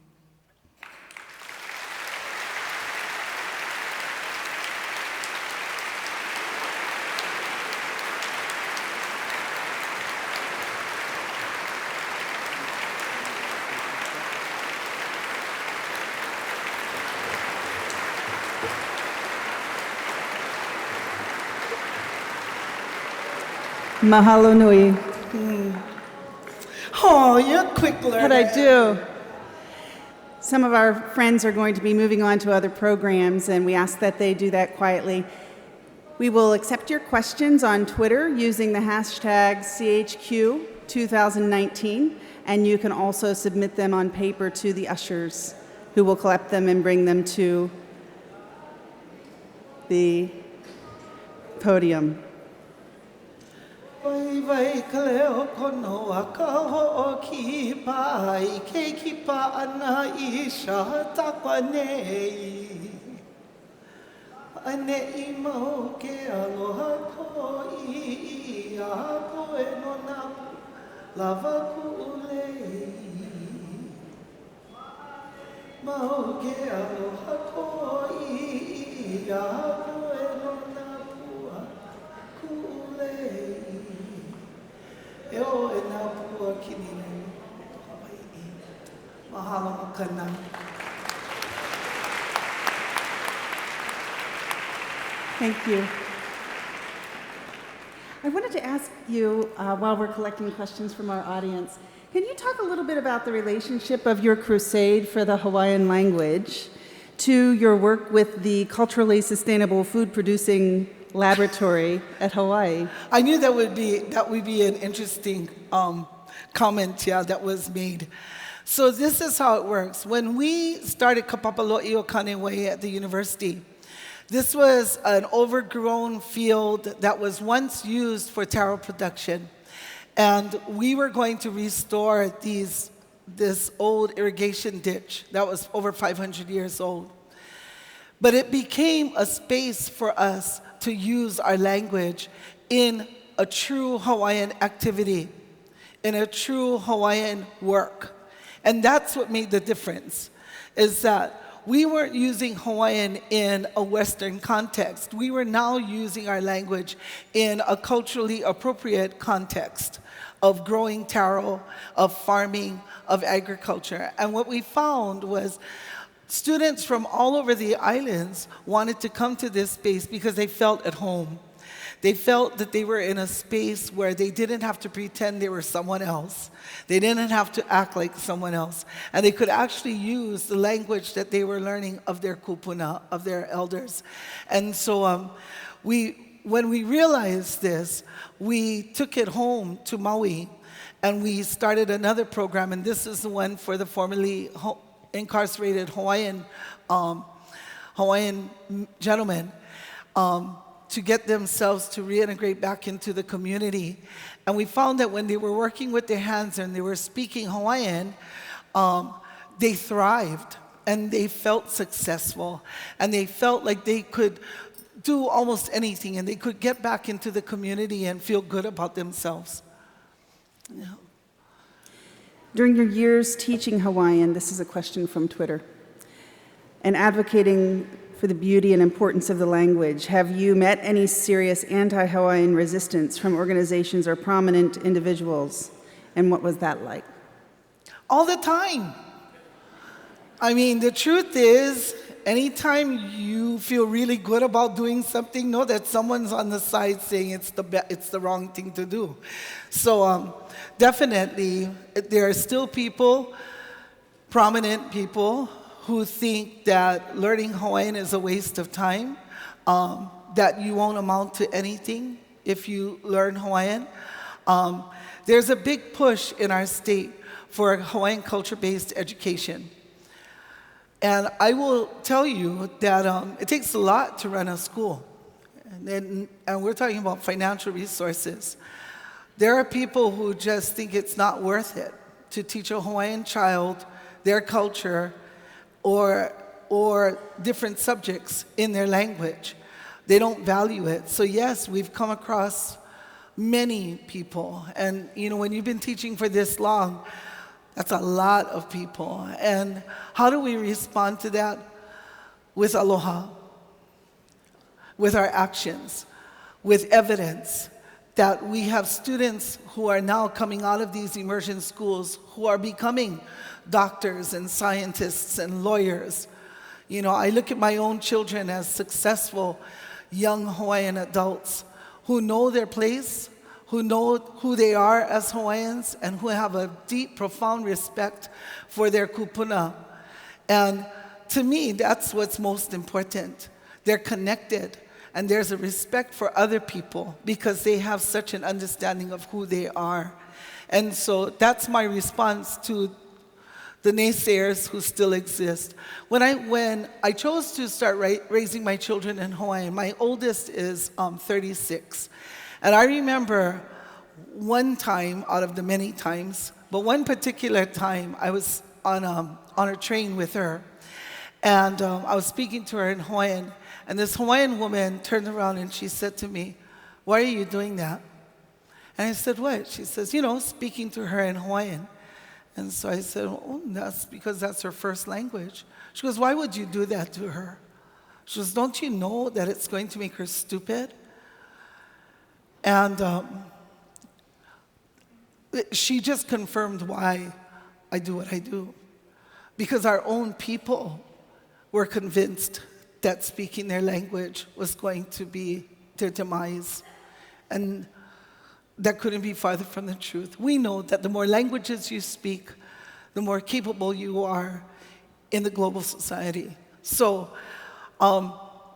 Mahalo nui. Oh, you're a quick learner. What I do. some of our friends are going to be moving on to other programs, and we ask that they do that quietly. We will accept your questions on Twitter using the hashtag CHQ2019, and you can also submit them on paper to the ushers, who will collect them and bring them to the podium. Vai vai ka leo kono a ka ho'o ki pai ke ki pa ana I Chautauqua nei. Ane I mau ke aloha ko I a poe no na lava ku'ulei. Mau ke aloha ko I a poe no na pua ku'ulei. E o e nā pua kini nei Hawai'i. Mahalo makana. Thank you. I wanted to ask you, while we're collecting questions from our audience, can you talk a little bit about the relationship of your crusade for the Hawaiian language to your work with the culturally sustainable food producing laboratory at Hawaii? I knew that would be an interesting comment, that was made. So this is how it works. When we started Kapapalo'i o Kanewai at the university, this was an overgrown field that was once used for taro production. And we were going to restore this old irrigation ditch that was over 500 years old. But it became a space for us to use our language in a true Hawaiian activity, in a true Hawaiian work. And that's what made the difference, is that we weren't using Hawaiian in a Western context. We were now using our language in a culturally appropriate context of growing taro, of farming, of agriculture. And what we found was students from all over the islands wanted to come to this space because they felt at home. They felt that they were in a space where they didn't have to pretend they were someone else. They didn't have to act like someone else. And they could actually use the language that they were learning of their kūpuna, of their elders. And so when we realized this, we took it home to Maui, and we started another program, and this is the one for the formerly incarcerated Hawaiian gentlemen, to get themselves to reintegrate back into the community. And we found that when they were working with their hands and they were speaking Hawaiian, they thrived and they felt successful and they felt like they could do almost anything and they could get back into the community and feel good about themselves. Yeah. During your years teaching Hawaiian, this is a question from Twitter, and advocating for the beauty and importance of the language, have you met any serious anti-Hawaiian resistance from organizations or prominent individuals? And what was that like? All the time. I mean, the truth is, anytime you feel really good about doing something, know that someone's on the side saying it's the wrong thing to do. So definitely, there are still people, prominent people, who think that learning Hawaiian is a waste of time, that you won't amount to anything if you learn Hawaiian. There's a big push in our state for Hawaiian culture-based education. And I will tell you that it takes a lot to run a school. And we're talking about financial resources. There are people who just think it's not worth it to teach a Hawaiian child their culture or different subjects in their language. They don't value it. So yes, we've come across many people. And when you've been teaching for this long, that's a lot of people. And how do we respond to that? With aloha, with our actions, with evidence that we have students who are now coming out of these immersion schools who are becoming doctors and scientists and lawyers. I look at my own children as successful young Hawaiian adults who know their place, who know who they are as Hawaiians, and who have a deep, profound respect for their kūpuna. And to me, that's what's most important. They're connected, and there's a respect for other people because they have such an understanding of who they are. And so that's my response to the naysayers who still exist. When I chose to start raising my children in Hawaii, my oldest is 36. And I remember one time out of the many times, but one particular time I was on a train with her, and I was speaking to her in Hawaiian, and this Hawaiian woman turned around and she said to me, "Why are you doing that?" And I said, "What?" She says, speaking to her in Hawaiian. And so I said, "Oh, that's because that's her first language." She goes, "Why would you do that to her?" She goes, "Don't you know that it's going to make her stupid?" And she just confirmed why I do what I do. Because our own people were convinced that speaking their language was going to be their demise. And that couldn't be farther from the truth. We know that the more languages you speak, the more capable you are in the global society. So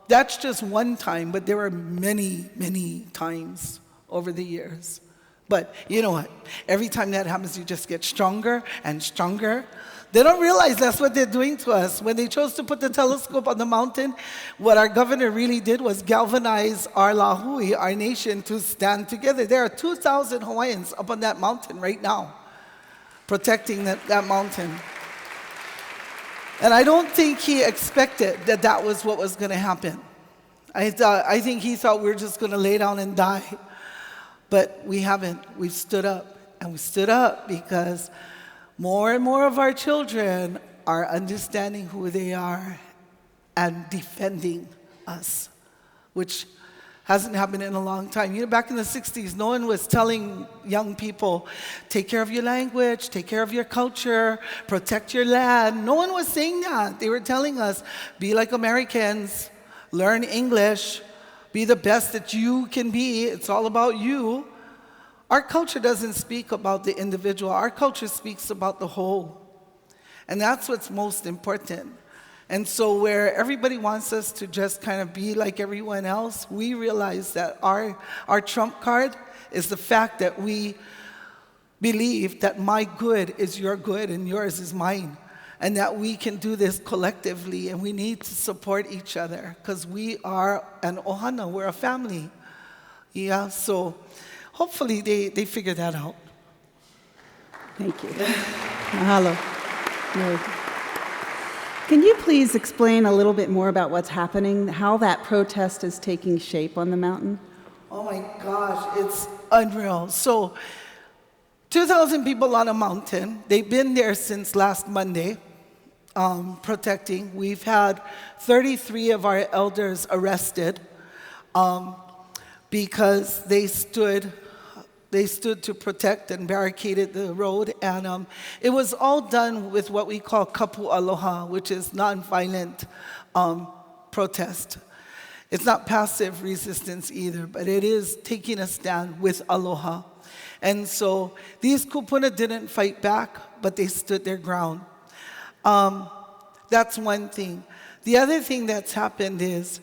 that's just one time, but there were many, many times over the years. But you know what? Every time that happens, you just get stronger and stronger. They don't realize that's what they're doing to us. When they chose to put the telescope on the mountain, what our governor really did was galvanize our lahui, our nation, to stand together. There are 2,000 Hawaiians up on that mountain right now, protecting that mountain. And I don't think he expected that that was what was going to happen. I think he thought we were just going to lay down and die. But we haven't. We've stood up. And we stood up because more and more of our children are understanding who they are and defending us, which hasn't happened in a long time. Back in the 60s, no one was telling young people, take care of your language, take care of your culture, protect your land. No one was saying that. They were telling us, be like Americans, learn English, be the best that you can be. It's all about you. Our culture doesn't speak about the individual. Our culture speaks about the whole. And that's what's most important. And so where everybody wants us to just kind of be like everyone else, we realize that our trump card is the fact that we believe that my good is your good and yours is mine. And that we can do this collectively, and we need to support each other because we are an ohana, we're a family. Yeah, so hopefully they figure that out. Thank you. Mahalo. Can you please explain a little bit more about what's happening, how that protest is taking shape on the mountain? Oh my gosh, it's unreal. So 2,000 people on a mountain. They've been there since last Monday. Protecting. We've had 33 of our elders arrested because they stood to protect and barricaded the road, and it was all done with what we call kapu aloha, which is nonviolent protest. It's not passive resistance either, but it is taking a stand with aloha. And so these kūpuna didn't fight back, but they stood their ground. That's one thing. The other thing that's happened is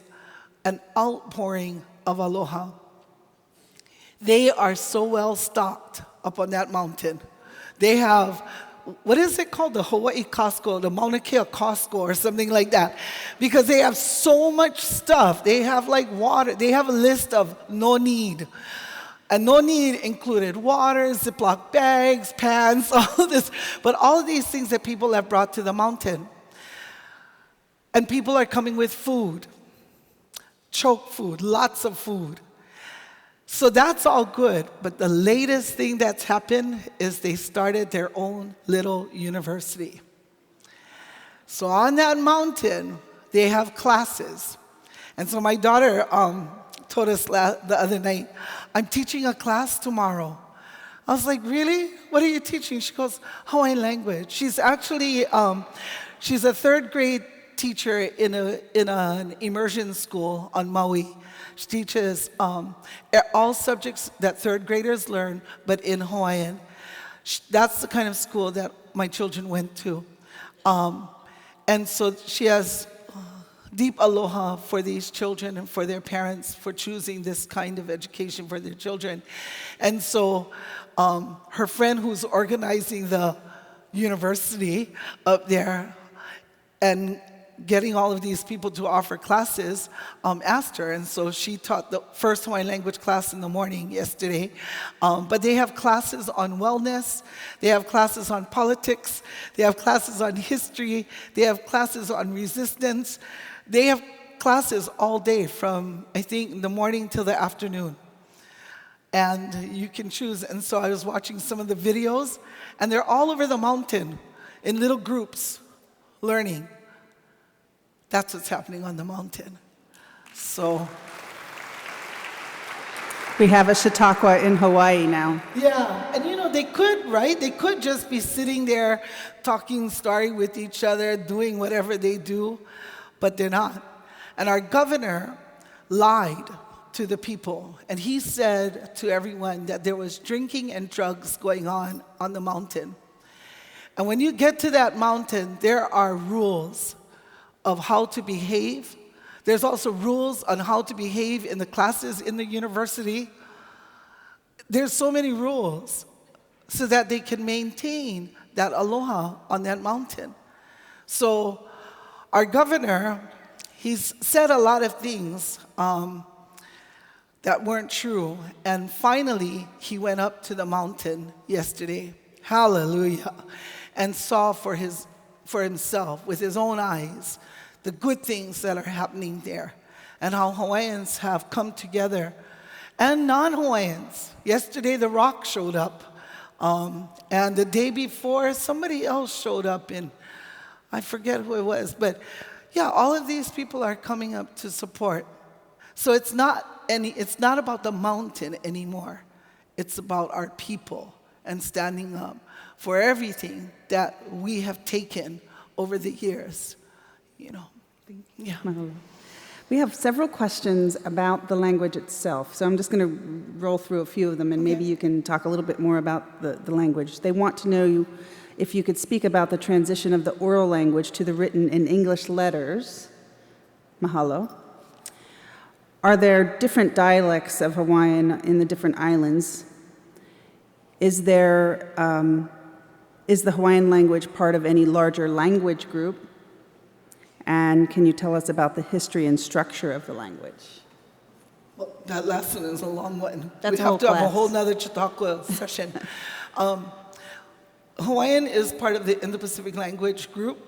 an outpouring of aloha. They are so well stocked up on that mountain. They have, what is it called? The Hawaii Costco, the Mauna Kea Costco or something like that. Because they have so much stuff. They have like water. They have a list of no need. And no need included water, Ziploc bags, pans, all this. But all of these things that people have brought to the mountain. And people are coming with food, choke food, lots of food. So that's all good. But the latest thing that's happened is they started their own little university. So on that mountain, they have classes. And so my daughter told us the other night, I'm teaching a class tomorrow. I was like, really? What are you teaching? She goes, Hawaiian language. She's actually, she's a third grade teacher in an immersion school on Maui. She teaches all subjects that third graders learn, but in Hawaiian. That's the kind of school that my children went to. And so she has deep aloha for these children and for their parents for choosing this kind of education for their children. And so her friend who's organizing the university up there and getting all of these people to offer classes asked her. And so she taught the first Hawaiian language class in the morning yesterday. But they have classes on wellness. They have classes on politics. They have classes on history. They have classes on resistance. They have classes all day from, I think, the morning till the afternoon. And you can choose. And so I was watching some of the videos, and they're all over the mountain in little groups learning. That's what's happening on the mountain. So We have a Chautauqua in Hawaii now. yeah, and you know, they could, right? They could just be sitting there talking story with each other, doing whatever they do, but they're not. And our governor lied to the people, and he said to everyone that there was drinking and drugs going on the mountain. And when you get to that mountain, there are rules of how to behave. There's also rules on how to behave in the classes in the university. There's so many rules so that they can maintain that aloha on that mountain. So our governor, he's said a lot of things that weren't true. And finally, he went up to the mountain yesterday, hallelujah, and saw for himself with his own eyes the good things that are happening there, and how Hawaiians have come together, and non-Hawaiians. Yesterday, The Rock showed up, and the day before, somebody else showed up in, I forget who it was, but yeah, all of these people are coming up to support. So it's not about the mountain anymore. It's about our people and standing up for everything that we have taken over the years, you know. Yeah. We have several questions about the language itself, so I'm just going to roll through a few of them, and maybe you can talk a little bit more about the language. They want to know if you could speak about the transition of the oral language to the written in English letters. Mahalo. Are there different dialects of Hawaiian in the different islands? Is the Hawaiian language part of any larger language group? And can you tell us about the history and structure of the language? Well, that last one is a long one. That's we a have to whole have a class. whole nother Chautauqua session. Hawaiian is part of the Indo-Pacific language group.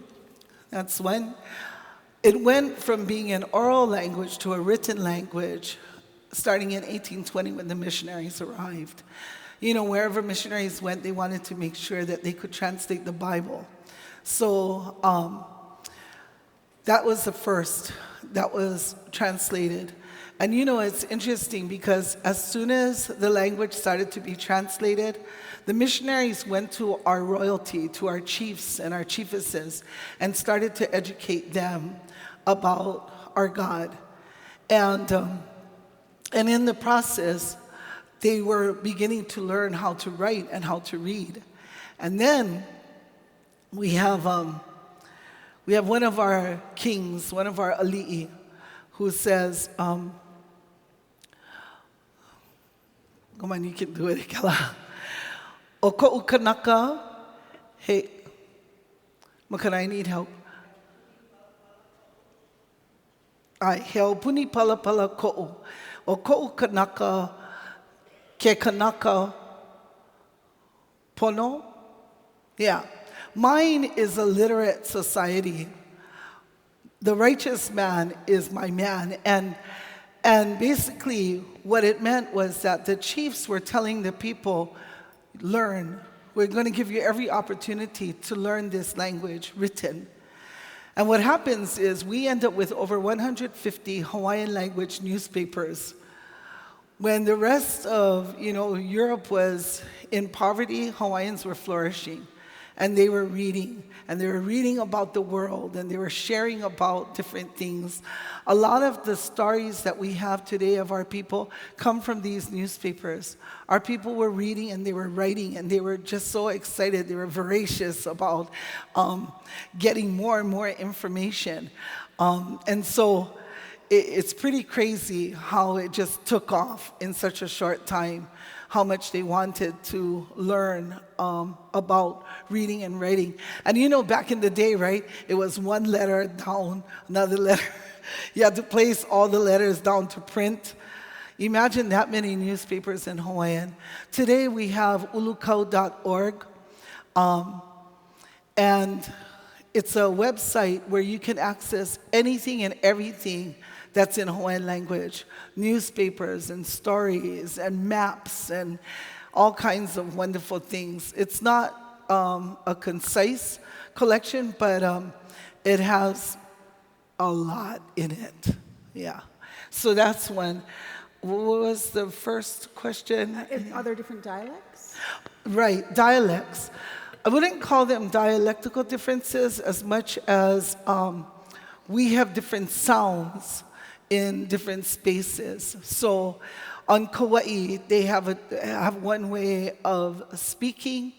That's one. It went from being an oral language to a written language starting in 1820 when the missionaries arrived. You know, wherever missionaries went, they wanted to make sure that they could translate the Bible. So that was the first that was translated. And you know, it's interesting because as soon as the language started to be translated, the missionaries went to our royalty, to our chiefs and our chiefesses, and started to educate them about our God. And in the process, they were beginning to learn how to write and how to read. And then we have one of our kings, one of our ali'i, who says, come on, you can do it, Ekela. O ko'u kanaka, hey, Makana, I need help. Ai, he au puni pala pala ko'u. O ko'u kanaka, ke kanaka pono? Yeah. Mine is a literate society. The righteous man is my man. And basically what it meant was that the chiefs were telling the people, learn. We're going to give you every opportunity to learn this language written. And what happens is we end up with over 150 Hawaiian language newspapers. When the rest of, Europe was in poverty, Hawaiians were flourishing. and they were reading. And they were reading about the world, and they were sharing about different things. A lot of the stories that we have today of our people come from these newspapers. Our people were reading and they were writing, and they were just so excited. They were voracious about getting more and more information. And so it's pretty crazy how it just took off in such a short time, how much they wanted to learn about reading and writing. And you know, back in the day, right, it was one letter down, another letter. You had to place all the letters down to print. Imagine that many newspapers in Hawaiian. Today we have ulukau.org, and it's a website where you can access anything and everything that's in Hawaiian language, newspapers and stories and maps and all kinds of wonderful things. It's not a concise collection, but it has a lot in it. Yeah. So that's one. What was the first question? Are there different dialects? Right, dialects. I wouldn't call them dialectical differences as much as we have different sounds in different spaces. So on Kauai, they have one way of speaking,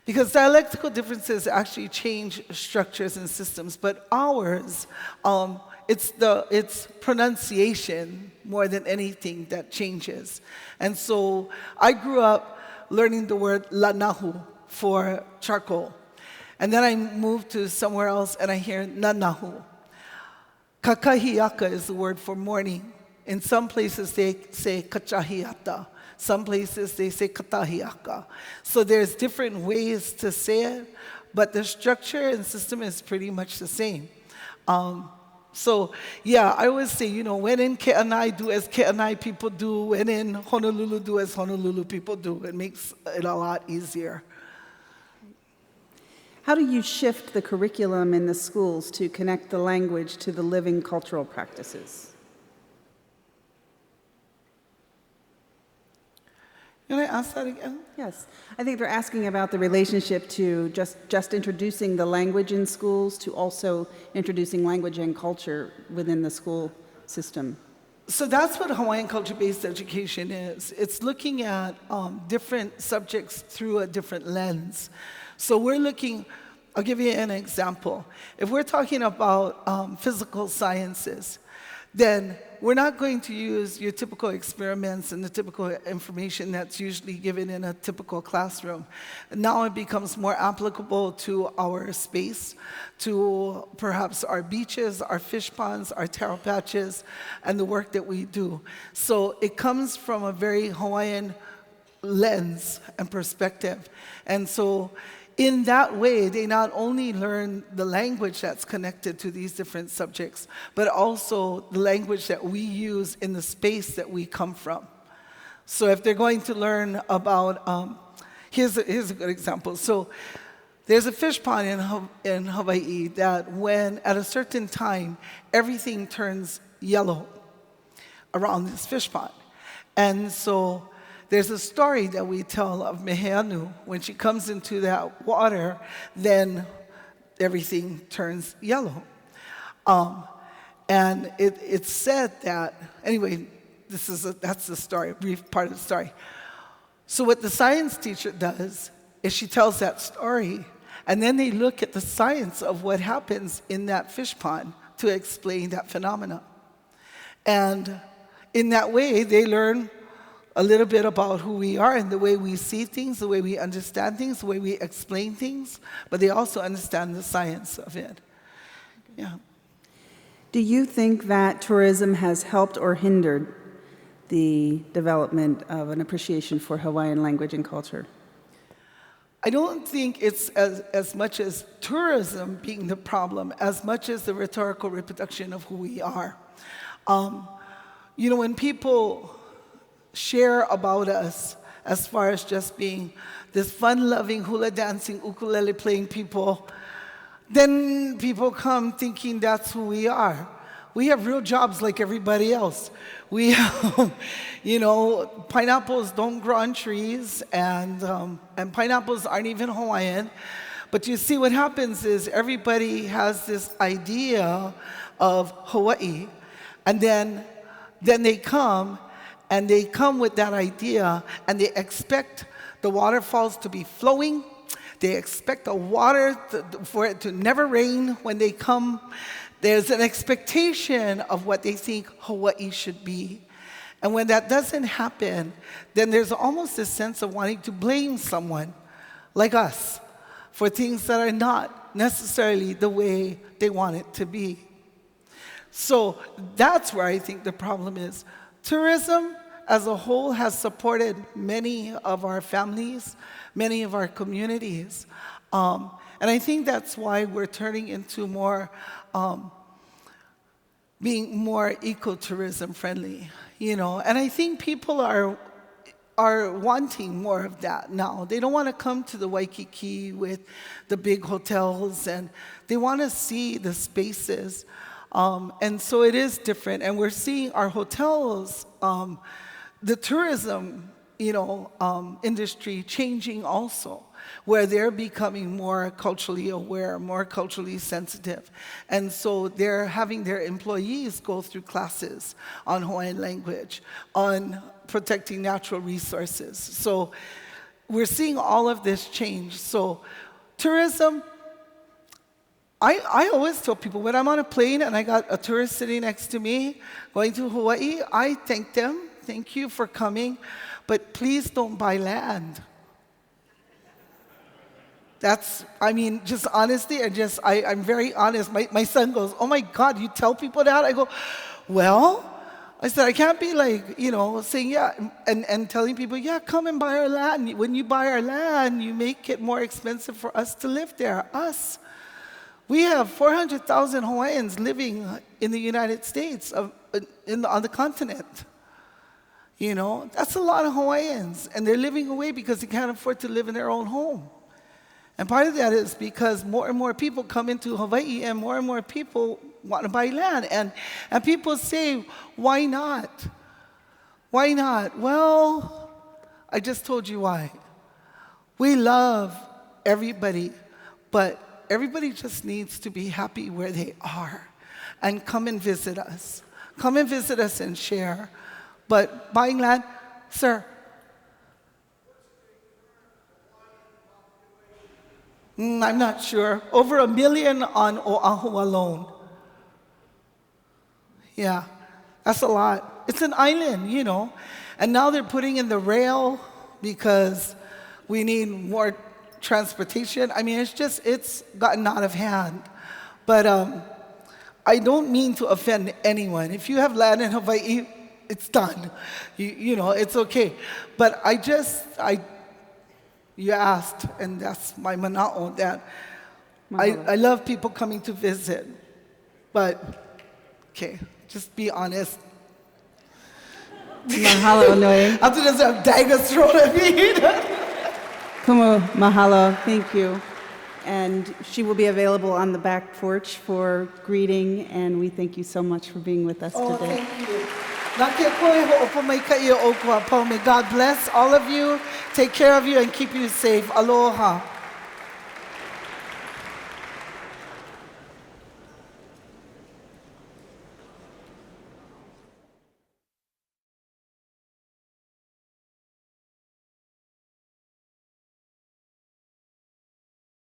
because dialectical differences actually change structures and systems, but ours, it's pronunciation more than anything that changes. And so I grew up learning the word lanahu for charcoal, and then I moved to somewhere else and I hear nanahu. Kakahiaka is the word for morning. In some places they say kachahiata. Some places they say katahiaka. So there's different ways to say it, but the structure and system is pretty much the same. So yeah, I always say, you know, when in Ke'anai, do as Ke'anai people do. When in Honolulu, do as Honolulu people do. It makes it a lot easier. How do you shift the curriculum in the schools to connect the language to the living cultural practices? Can I ask that again? Yes. I think they're asking about the relationship to just introducing the language in schools to also introducing language and culture within the school system. So that's what Hawaiian culture-based education is. It's looking at different subjects through a different lens. So we're looking, I'll give you an example. If we're talking about physical sciences, then we're not going to use your typical experiments and the typical information that's usually given in a typical classroom. Now it becomes more applicable to our space, to perhaps our beaches, our fish ponds, our taro patches, and the work that we do. So it comes from a very Hawaiian lens and perspective. And so in that way, they not only learn the language that's connected to these different subjects, but also the language that we use in the space that we come from. So if they're going to learn about, here's a good example. So there's a fish pond in Hawaii that when at a certain time, everything turns yellow around this fish pond. And so there's a story that we tell of Meheanu. When she comes into that water, then everything turns yellow. And it's said that, anyway, that's the story, a brief part of the story. So what the science teacher does is she tells that story, and then they look at the science of what happens in that fish pond to explain that phenomena. And in that way, they learn a little bit about who we are and the way we see things, the way we understand things, the way we explain things, but they also understand the science of it. Yeah. Do you think that tourism has helped or hindered the development of an appreciation for Hawaiian language and culture? I don't think it's as much as tourism being the problem, as much as the rhetorical reproduction of who we are. You know, when people share about us as far as just being this fun-loving, hula-dancing, ukulele-playing people, then people come thinking that's who we are. we have real jobs like everybody else. We have, pineapples don't grow on trees, and pineapples aren't even Hawaiian. But you see, what happens is everybody has this idea of Hawaii, and then they come with that idea, and they expect the waterfalls to be flowing. They expect the water for it to never rain when they come. There's an expectation of what they think Hawaii should be. And when that doesn't happen, then there's almost a sense of wanting to blame someone, like us, for things that are not necessarily the way they want it to be. So that's where I think the problem is. Tourism as a whole has supported many of our families, many of our communities. And I think that's why we're turning into more, being more ecotourism friendly, And I think people are wanting more of that now. They don't want to come to the Waikiki with the big hotels, and they want to see the spaces. And so it is different, and we're seeing our hotels, the tourism, industry changing also, where they're becoming more culturally aware, more culturally sensitive. And so they're having their employees go through classes on Hawaiian language, on protecting natural resources. So we're seeing all of this change. So tourism, I always tell people, when I'm on a plane and I got a tourist sitting next to me going to Hawaii, I thank them. Thank you for coming, but please don't buy land. That's, just honesty, and I'm very honest. My son goes, "Oh my God, you tell people that?" I go, "Well," I said, "I can't be like, saying, yeah, and telling people, yeah, come and buy our land. When you buy our land, you make it more expensive for us to live there, us. We have 400,000 Hawaiians living in the United States, on the continent. That's a lot of Hawaiians, and they're living away because they can't afford to live in their own home. And part of that is because more and more people come into Hawaii, and more people want to buy land. And people say, why not? Why not? Well, I just told you why. We love everybody, but everybody just needs to be happy where they are and come and visit us. Come and visit us and share. But buying land, sir. I'm not sure. Over 1 million on Oahu alone. Yeah, that's a lot. It's an island, And now they're putting in the rail because we need more transportation. It's gotten out of hand. But I don't mean to offend anyone. If you have land in Hawaii, it's done. It's okay. But you asked, and that's my mana'o, that I love people coming to visit. But, okay, just be honest. Mahalo, Noi. After this, I have daggers thrown at me. Kumu, mahalo, thank you. And she will be available on the back porch for greeting, and we thank you so much for being with us today. Thank you. May God bless all of you, take care of you, and keep you safe. Aloha.